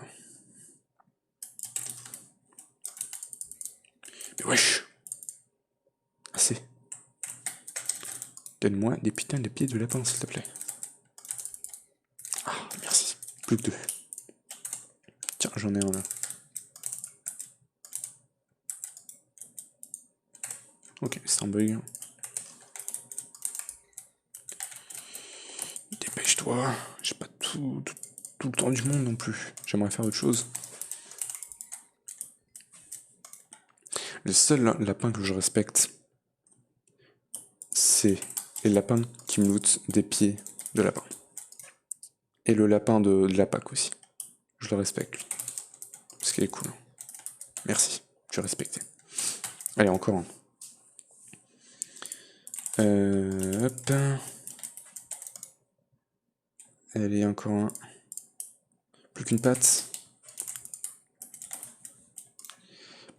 Mais wesh. Assez. Donne-moi des putains de pieds de lapin s'il te plaît. Ah, merci. Plus que 2. Tiens, j'en ai un là. Ok, c'est un bug. Dépêche-toi. J'ai pas tout le temps du monde non plus. J'aimerais faire autre chose. Le seul lapin que je respecte, c'est les lapins qui me lootent des pieds de lapin. Et le lapin de la Pâque aussi. Je le respecte, lui. Parce qu'il est cool. Merci, je respecte. Allez, encore un. Hop. Allez, encore un. Plus qu'une patte.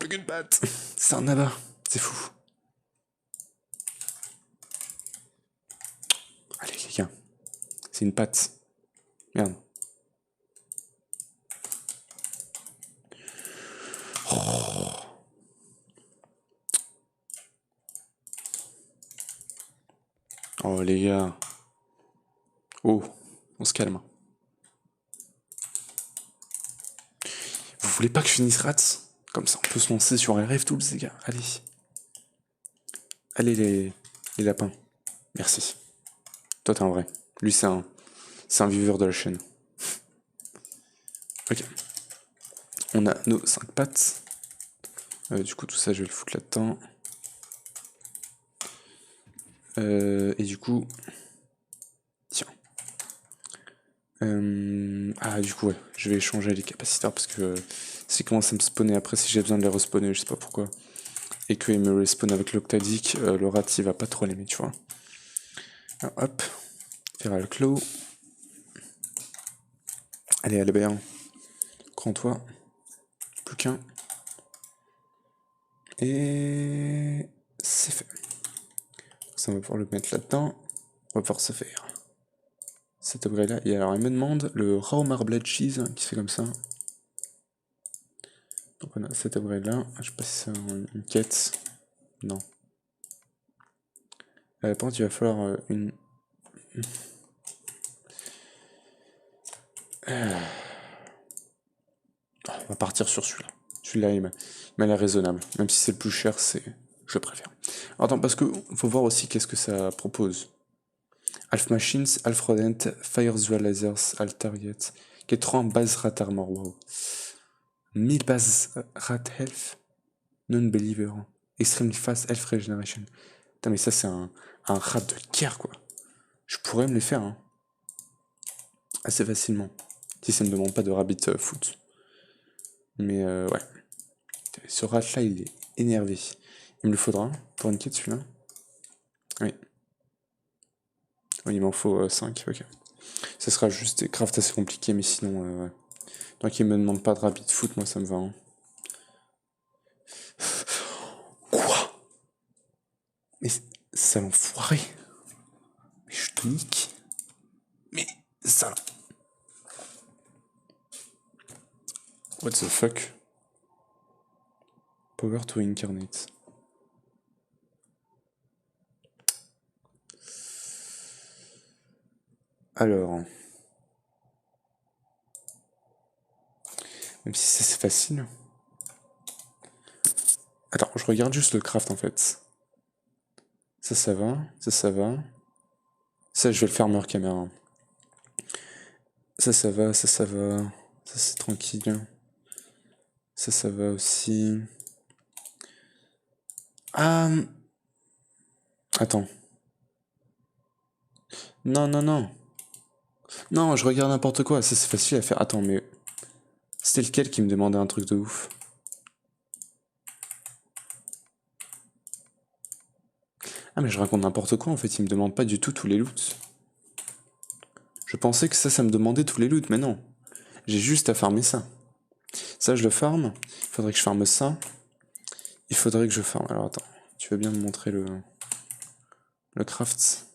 Plus qu'une patte. C'est un abat. C'est fou. Allez, les gars. C'est une patte. Merde. Oh, les gars. Oh, on se calme. Vous voulez pas que je finisse Rats? Comme ça, on peut se lancer sur un rêve Tools, les gars. Allez. Allez, les lapins. Merci. Toi, t'es un vrai. Lui, c'est un viveur de la chaîne. Ok. On a nos 5 pattes. Du coup, tout ça, je vais le foutre là-dedans. Et du coup... Tiens. Ah, du coup, ouais. Je vais échanger les capaciteurs parce que s'ils commencent à me spawner après, si j'ai besoin de les respawner, je sais pas pourquoi, et qu'ils me respawn avec l'octadique, le rat, il va pas trop l'aimer, tu vois. Alors, hop. Faire le claw. Allez, Albert. Prends-toi. Plus qu'un. Et... c'est fait. Ça, on va pouvoir le mettre là-dedans. On va pouvoir se faire cet upgrade là. Et alors, il me demande le raw marbled cheese qui se fait comme ça. Donc, on a cet upgrade là. Je sais pas si c'est une quête. Non. Par contre, il va falloir une. On va partir sur celui-là. Celui-là, il m'a l'air raisonnable. Même si c'est le plus cher, je préfère. Alors, attends, parce que faut voir aussi qu'est-ce que ça propose. Half Machines, Half Rodent, Fire Dual Lasers, Half Target. Qui est 3 en base rat armor, wow. 1000 base rat health, non-believer. Extremely fast health regeneration. Putain, mais ça, c'est un rat de guerre, quoi. Je pourrais me les faire, hein. Assez facilement. Si ça ne me demande pas de rabbit foot. Mais ouais. Ce rat-là, il est énervé. Il me le faudra pour une quête, celui-là. Oui. Oui, il m'en faut 5, ok. Ça sera juste des crafts assez compliqués, mais sinon, ouais. Donc il me demande pas de rabbit foot, moi ça me va. Hein. Quoi? Mais ça l'enfoiré. Mais je te nique. Mais ça... What the fuck? Power to incarnate. Alors. Même si c'est facile. Attends, je regarde juste le craft en fait. Ça va. Ça va. Ça, je vais le faire meilleure caméra. Ça va. Ça va. Ça, c'est tranquille. Ça va aussi. Ah. Attends. Non, non, non. Non, je regarde n'importe quoi. Ça, c'est facile à faire. Attends, mais. C'était lequel qui me demandait un truc de ouf? Ah, mais je raconte n'importe quoi en fait. Il me demande pas du tout tous les loots. Je pensais que ça me demandait tous les loots, mais non. J'ai juste à farmer ça. Ça, je le farme. Il faudrait que je farme ça. Il faudrait que je farme. Alors attends. Tu veux bien me montrer le craft?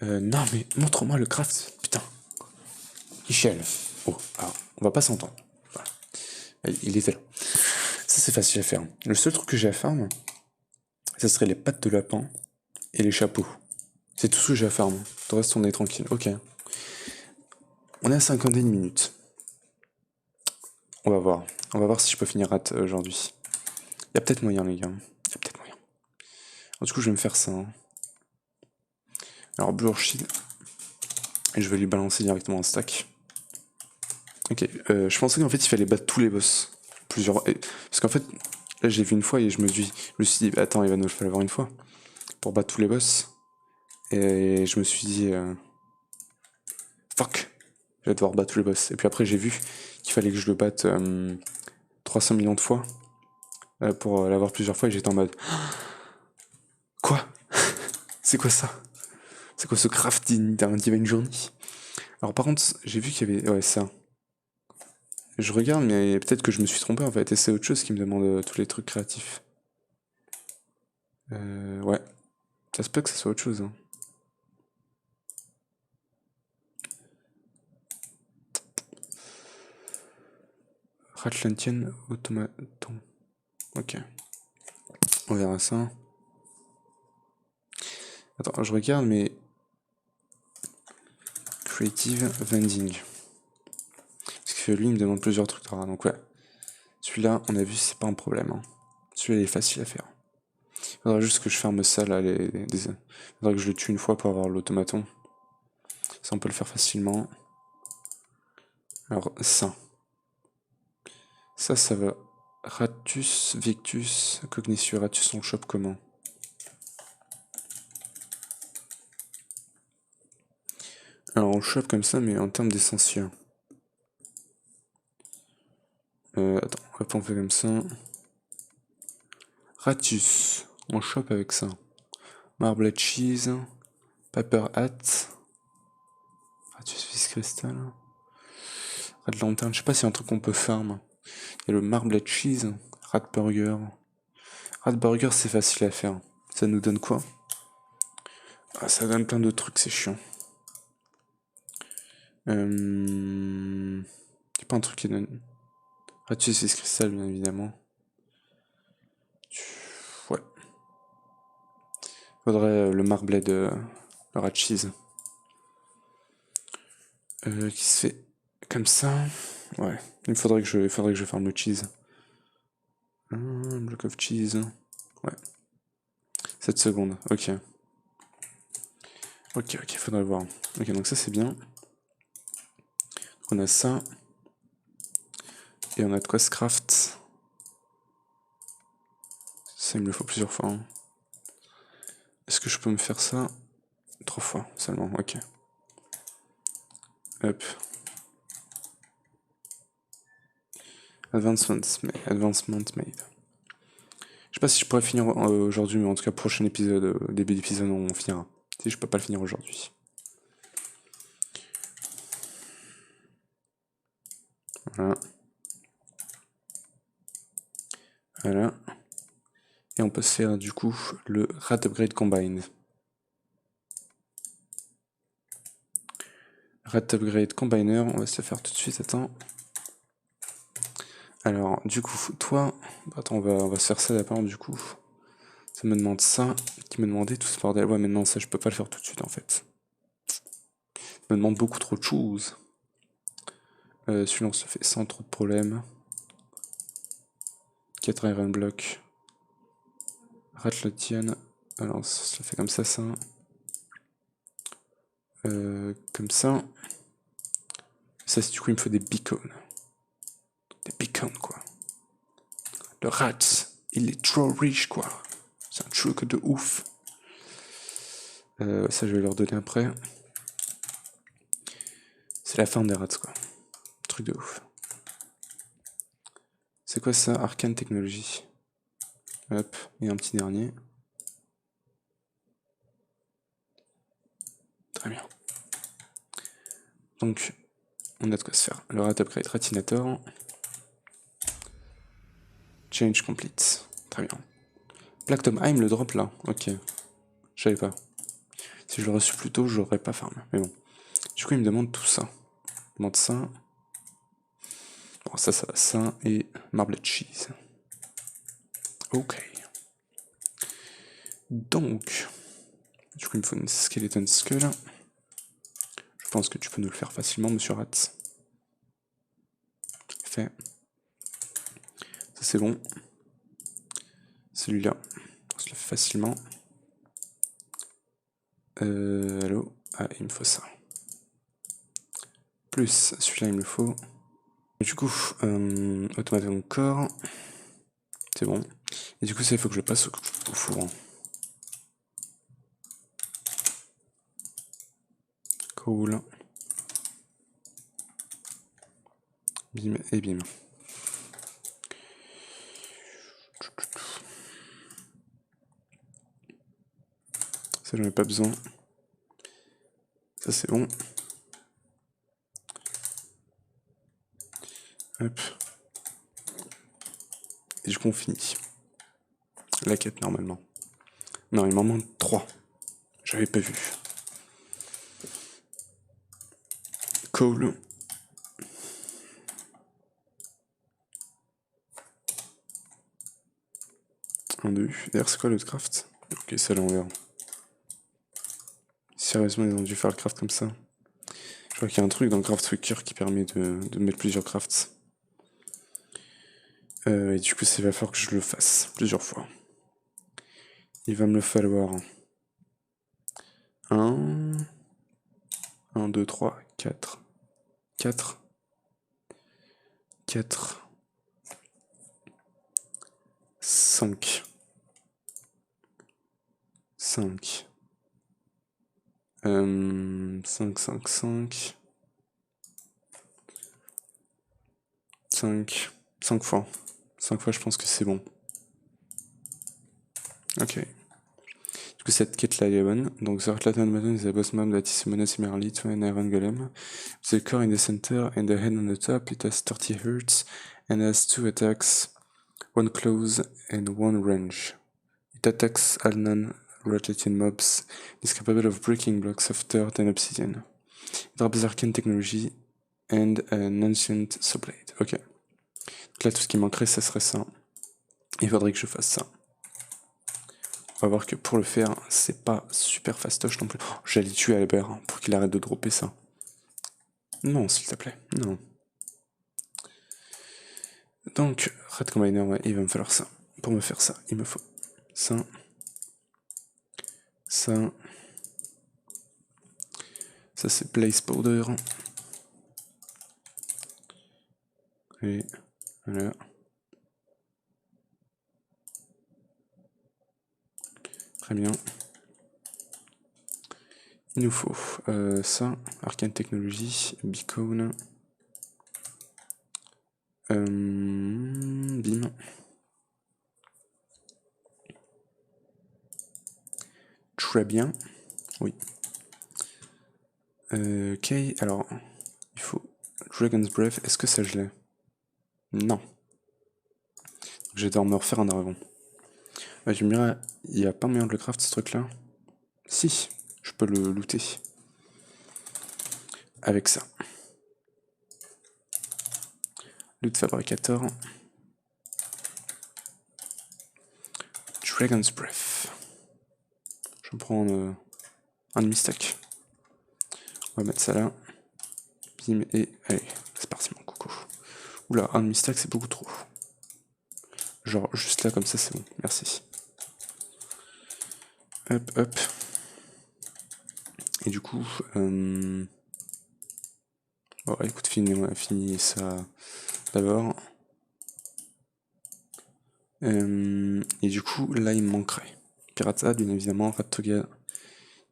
Non, mais montre-moi le craft. Putain. Michel. Oh, alors, on va pas s'entendre. Voilà. Il était là. Ça, c'est facile à faire. Le seul truc que j'ai à farm, ça serait les pattes de lapin et les chapeaux. C'est tout ce que j'ai à farm. Le reste, on est tranquille. Ok. On est à 51 minutes. On va voir. On va voir si je peux finir rat aujourd'hui. Il y a peut-être moyen, les gars. Il y a peut-être moyen. Du coup, je vais me faire ça. Hein. Alors, Blue Shield. Et je vais lui balancer directement un stack. Ok. Je pensais qu'en fait, il fallait battre tous les boss. Plusieurs. Parce qu'en fait, là, j'ai vu une fois et je me suis dit, attends, il va nous le falloir une fois. Pour battre tous les boss. Et je me suis dit, fuck. Je vais devoir battre tous les boss. Et puis après, j'ai vu qu'il fallait que je le batte 300 millions de fois. Pour l'avoir plusieurs fois et j'étais en mode. Quoi? C'est quoi ça? C'est quoi ce craft d'un Divine Journey? Alors par contre, j'ai vu qu'il y avait... Ouais, ça. Je regarde, mais peut-être que je me suis trompé en fait, et c'est autre chose qui me demande tous les trucs créatifs. Ouais. Ça se peut que ça soit autre chose. Hein. Ratlantian automaton. Ok. On verra ça. Attends, je regarde, mais... Creative Vending. Parce que lui, il me demande plusieurs trucs rares, donc ouais. Celui-là, on a vu, c'est pas un problème. Hein. Celui-là, il est facile à faire. Il faudra juste que je ferme ça, là. Il faudra que je le tue une fois pour avoir l'automaton. Ça, on peut le faire facilement. Alors, ça. Ça va. Ratus, Victus, Cognition, Ratus, on chope comment? Alors, on chope comme ça, mais en termes d'essentiel. Attends, hop, on fait comme ça. Ratus, on chope avec ça. Marble cheese, Paper hat. Ratus, vis cristal. Rat lanterne, je sais pas si y a un truc qu'on peut farm. Il y a le marble cheese, rat burger. Rat burger, c'est facile à faire. Ça nous donne quoi? Ah, ça donne plein de trucs, c'est chiant. Y'a pas un truc qui donne. Ratus vis cristal, bien évidemment. Ouais. Faudrait le marblé de le rat cheese. Qui se fait comme ça. Ouais. Il faudrait que je farme le cheese. Block of cheese. Ouais. 7 secondes. Ok. Ok, faudrait voir. Ok, donc ça c'est bien. On a ça. Et on a de quoi se craft. Ça, il me le faut plusieurs fois. Hein. Est-ce que je peux me faire ça 3 fois seulement? Ok. Hop. Advancement made. Je sais pas si je pourrais finir aujourd'hui, mais en tout cas, prochain épisode, début d'épisode, on finira. Si je peux pas le finir aujourd'hui. Voilà. Voilà. Et on peut se faire du coup le Rat Upgrade Combined. Rat Upgrade Combiner, on va se le faire tout de suite, attends. Alors, du coup, toi... Attends, on va se faire ça d'abord, du coup. Ça me demande ça, qui me demandait tout ce bordel. Ouais, mais non, ça, je peux pas le faire tout de suite, en fait. Ça me demande beaucoup trop de choses. Celui-là, on se le fait sans trop de problèmes. 4 Iron Block. Ratlotian. Alors, ça se le fait comme ça. Comme ça. Ça, du coup, il me faut des beacons. Des beacons, quoi. Le rat, il est trop riche, quoi. C'est un truc de ouf. Ça, je vais leur donner après. C'est la fin des rats, quoi. Truc de ouf. C'est quoi ça? Arcane Technologie. Hop, et un petit dernier. Très bien. Donc, on a de quoi se faire. Le rat upgrade Ratinator. Change complete. Très bien. Black Tom, ah, il me le drop là. Ok. Je savais pas. Si je l'aurais su plus tôt, j'aurais pas farm. Mais bon. Du coup, il me demande tout ça. Il me demande ça. Bon, ça va, ça. Et Marble Cheese. Ok. Donc. Du coup, il me faut une Skeleton Skull. Je pense que tu peux nous le faire facilement, monsieur Rat. Fait. Ça, c'est bon. Celui-là, on se le fait facilement. Allô? Ah, il me faut ça. Plus celui-là, il me le faut. Du coup, automaton corps. C'est bon. Et du coup, ça, il faut que je passe au four. Cool. Bim et bim. Ça, j'en ai pas besoin. Ça, c'est bon. Hop. Et du coup, on finit. La quête, normalement. Non, il m'en manque 3. J'avais pas vu. Cool. Un, deux. D'ailleurs, c'est quoi le craft? Ok, ça, là, on verra. Sérieusement, ils ont dû faire le craft comme ça. Je crois qu'il y a un truc dans le Craft Tweaker qui permet de mettre plusieurs crafts. Et du coup, il va falloir que je le fasse plusieurs fois. Il va me le falloir 1, 2, 3, 4, 4, 4, 5, 5, 5, 5, 5, 5, 5 fois. 5 fois, je pense que c'est bon. Ok. Du coup, cette quête-là, elle est bonne. Donc, the Heartlaton button is the boss mob that is summoned similarly to an iron golem. The core in the center and the head on the top, it has 30 Hz and has 2 attacks, 1 close and 1 range. It attacks all non-rotating mobs. It is capable of breaking blocks of dirt and obsidian. It drops arcane technology and an ancient sawblade. Ok. Donc là, tout ce qui manquerait, ça serait ça. Il faudrait que je fasse ça. On va voir que pour le faire, c'est pas super fastoche non plus. Oh, j'allais tuer Albert pour qu'il arrête de dropper ça. Non, s'il te plaît, non. Donc, Rat Combiner, ouais, il va me falloir ça. Pour me faire ça, il me faut ça. Ça. Ça, c'est Blaze Powder. Et voilà. Très bien. Il nous faut ça, Arcane Technologie, Beacon. Bim. Très bien. Oui. Ok, alors, il faut Dragon's Breath. Est-ce que ça je l'ai? Non. Je vais devoir me refaire un dragon. Tu me diras, il n'y a pas moyen de le craft ce truc là? Si, je peux le looter. avec ça. Loot Fabricator. Dragon's Breath. Je vais prendre un demi-stack. On va mettre ça là. Bim et allez, c'est parti mon coco. Oula, un demi-stack c'est beaucoup trop. Genre juste là comme ça c'est bon, merci. Hop, hop. Et du coup, bon écoute, finis ça d'abord. Et du coup, là il me manquerait Pirata, bien évidemment, Ratoga.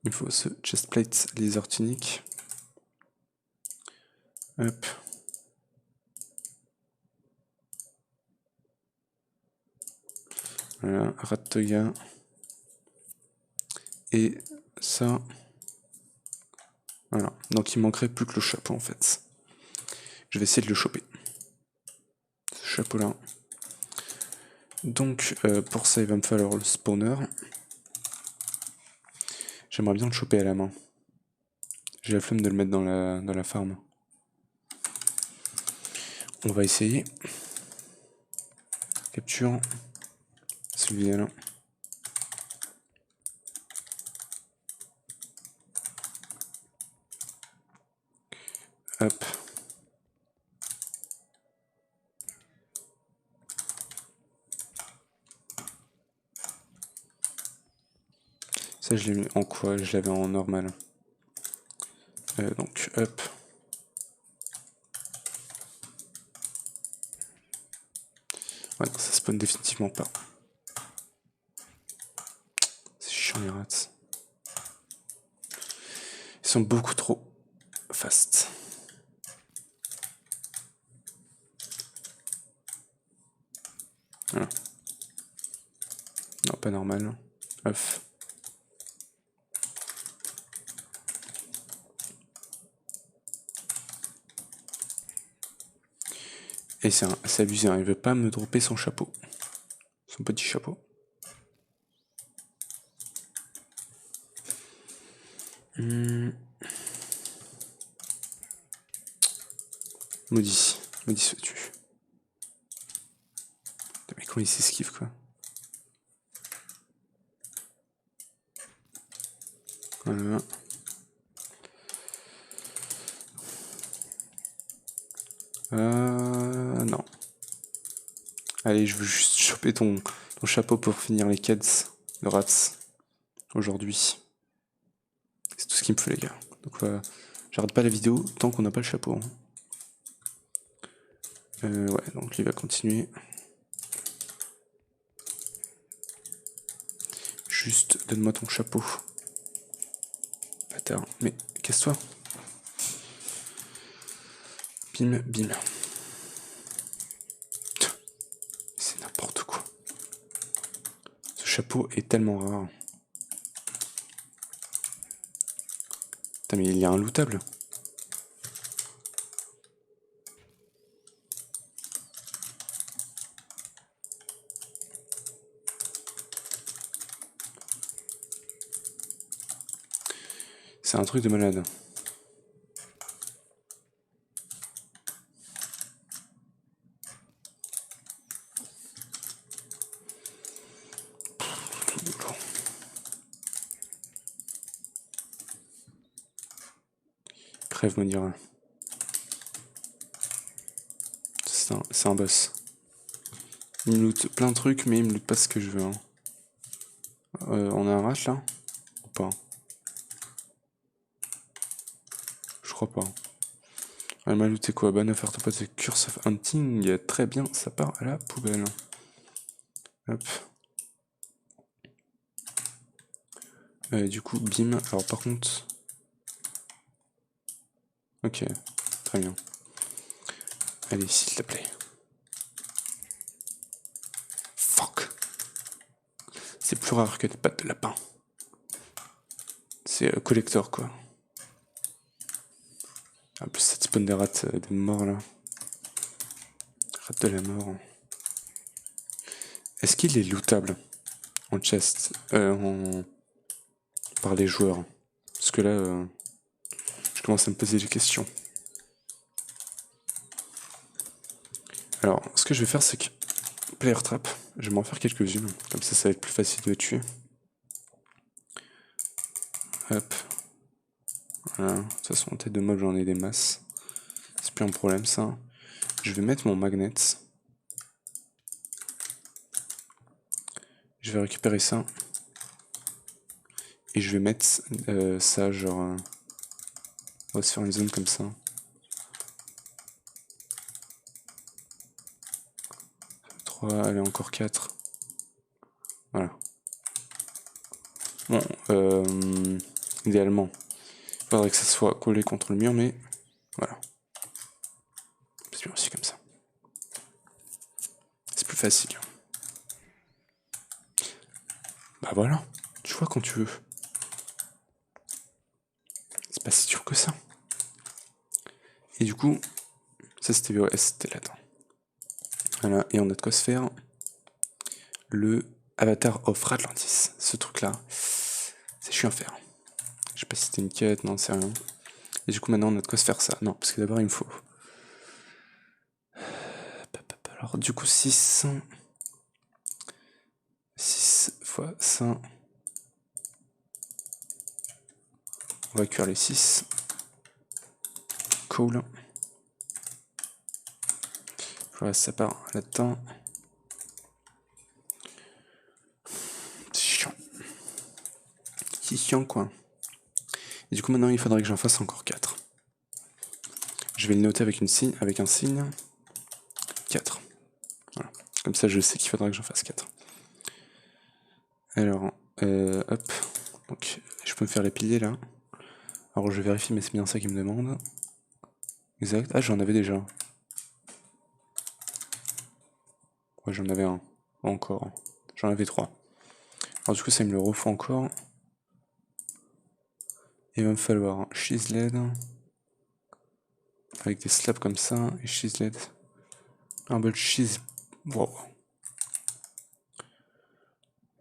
Il faut ce chestplate laser tunic. Hop. Voilà, Ratoga. Et ça. Voilà. Donc il manquerait plus que le chapeau en fait. Je vais essayer de le choper. Ce chapeau là. Donc pour ça il va me falloir le spawner. J'aimerais bien le choper à la main. J'ai la flemme de le mettre dans la farm. On va essayer. Capture. Celui-là. Hop. Ça je l'ai mis en quoi? Je l'avais en normal. Donc hop. Ouais, non, ça spawn définitivement pas. C'est chiant les rats. Ils sont beaucoup trop fast. Voilà. Non, pas normal. Off. Et c'est abusé, hein. Il veut pas me dropper son chapeau. Son petit chapeau. Maudit. Maudit se tue. Mais comment il s'esquive quoi. Voilà. Non. Allez, je veux juste choper ton chapeau pour finir les quêtes de rats aujourd'hui. C'est tout ce qu'il me faut les gars. Donc j'arrête pas la vidéo tant qu'on n'a pas le chapeau. Hein. Ouais, donc lui va continuer. Juste donne-moi ton chapeau. Bâtard. Mais casse-toi. Bim, bim. C'est n'importe quoi. Ce chapeau est tellement rare. Putain, mais il y a un lootable. C'est un truc de malade. Crève me dira. C'est un boss. Il me loot plein de trucs, mais il me loot pas ce que je veux. Hein. On a un rat là? Ou pas? Je crois pas. Elle m'a looté quoi? Bah, neuf arthropodes de Curse of Hunting. Très bien, ça part à la poubelle. Hop. Du coup, bim. Alors par contre... Ok, très bien. Allez, s'il te plaît. Fuck. C'est plus rare que des pattes de lapin. C'est collector quoi. En plus, cette spawn des rats de mort là. Rat de la mort. Est-ce qu'il est lootable en chest par les joueurs? Parce que là, je commence à me poser des questions. Alors, ce que je vais faire, c'est que Player Trap, je vais m'en faire quelques-unes, comme ça va être plus facile de les tuer. Hop. Voilà, de toute façon en tête de mob j'en ai des masses. C'est plus un problème ça. Je vais mettre mon magnet. Je vais récupérer ça. Et je vais mettre ça genre... on va se faire une zone comme ça. 3, allez encore 4. Voilà. Bon, idéalement, il faudrait que ça soit collé contre le mur, mais voilà. C'est bien aussi comme ça. C'est plus facile. Bah voilà, tu vois quand tu veux. C'est pas si dur que ça. Et du coup, ça c'était là-dedans. Voilà, et on a de quoi se faire le Avatar of Atlantis. Ce truc-là, c'est chiant à faire. Je sais pas si c'était une quête, non, c'est rien. Et du coup, maintenant, on a de quoi se faire ça. Non, parce que d'abord, il me faut... Alors, du coup, 6 fois 5. On va cuire les 6. Cool. Voilà, ça part là-dedans. C'est chiant. C'est chiant, quoi. Et du coup, maintenant, il faudrait que j'en fasse encore 4. Je vais le noter avec un signe. 4. Voilà. Comme ça, je sais qu'il faudra que j'en fasse 4. Alors, hop. Donc, je peux me faire les piliers, là. Alors, je vérifie, mais c'est bien ça qu'il me demande. Exact. Ah, j'en avais déjà. Ouais, j'en avais un. Encore. J'en avais 3. Alors, du coup, ça me le refout encore. Il va me falloir un chiseled. Avec des slabs comme ça. Et chiseled. Un bol cheese. Wow.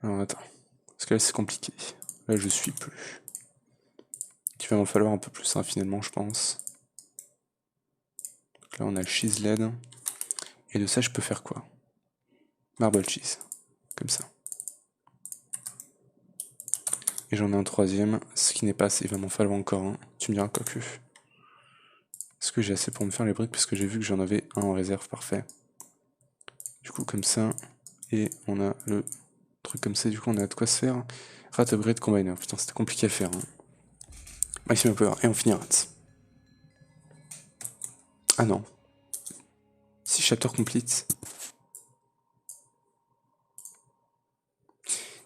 Alors, attends. Parce que là, c'est compliqué. Là, je suis plus. Il va m'en falloir un peu plus, hein, finalement, je pense. Donc là, on a le chiseled. Et de ça, je peux faire quoi? Marble cheese. Comme ça. Et j'en ai un troisième, ce qui n'est pas assez, il va m'en falloir encore un. Tu me diras quoi que. Est-ce que j'ai assez pour me faire les briques? Parce que j'ai vu que j'en avais un en réserve, parfait. Du coup, comme ça. Et on a le truc comme ça, du coup, on a de quoi se faire. Rat upgrade combiner. Putain, c'était compliqué à faire. Hein. Maximum power. Et on finit rat. Ah non. Si chapter complete.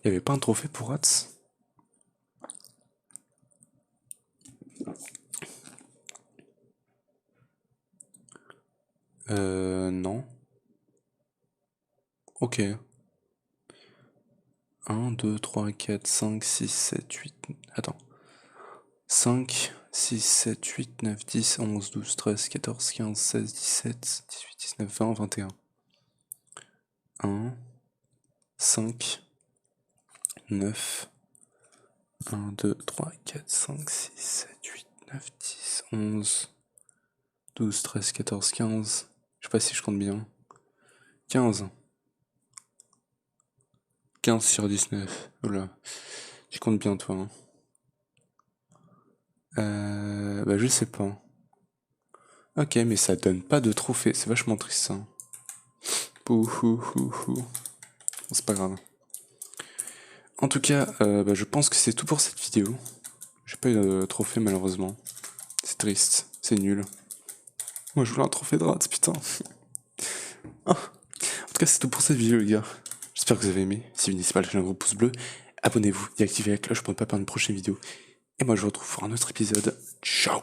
Il n'y avait pas un trophée pour rats? Non. Ok. 1, 2, 3, 4, 5, 6, 7, 8... Attends. 5, 6, 7, 8, 9, 10, 11, 12, 13, 14, 15, 16, 17, 18, 19, 20, 21. 1, 5, 9, 1, 2, 3, 4, 5, 6, 7, 8, 9, 10, 11, 12, 13, 14, 15. Je sais pas si je compte bien. 15. 15 sur 19. Oula. Tu comptes bien, toi. Hein. Bah, je sais pas. Ok, mais ça donne pas de trophée. C'est vachement triste, ça. Pouhouhouhou. C'est pas grave. En tout cas, bah, je pense que c'est tout pour cette vidéo. J'ai pas eu de trophée, malheureusement. C'est triste. C'est nul. Moi, je voulais un trophée de rats, putain. En tout cas, c'est tout pour cette vidéo, les gars. J'espère que vous avez aimé. Si vous n'hésitez pas à lâcher un gros pouce bleu, abonnez-vous et activez la cloche pour ne pas perdre une prochaine vidéo. Et moi, je vous retrouve pour un autre épisode. Ciao!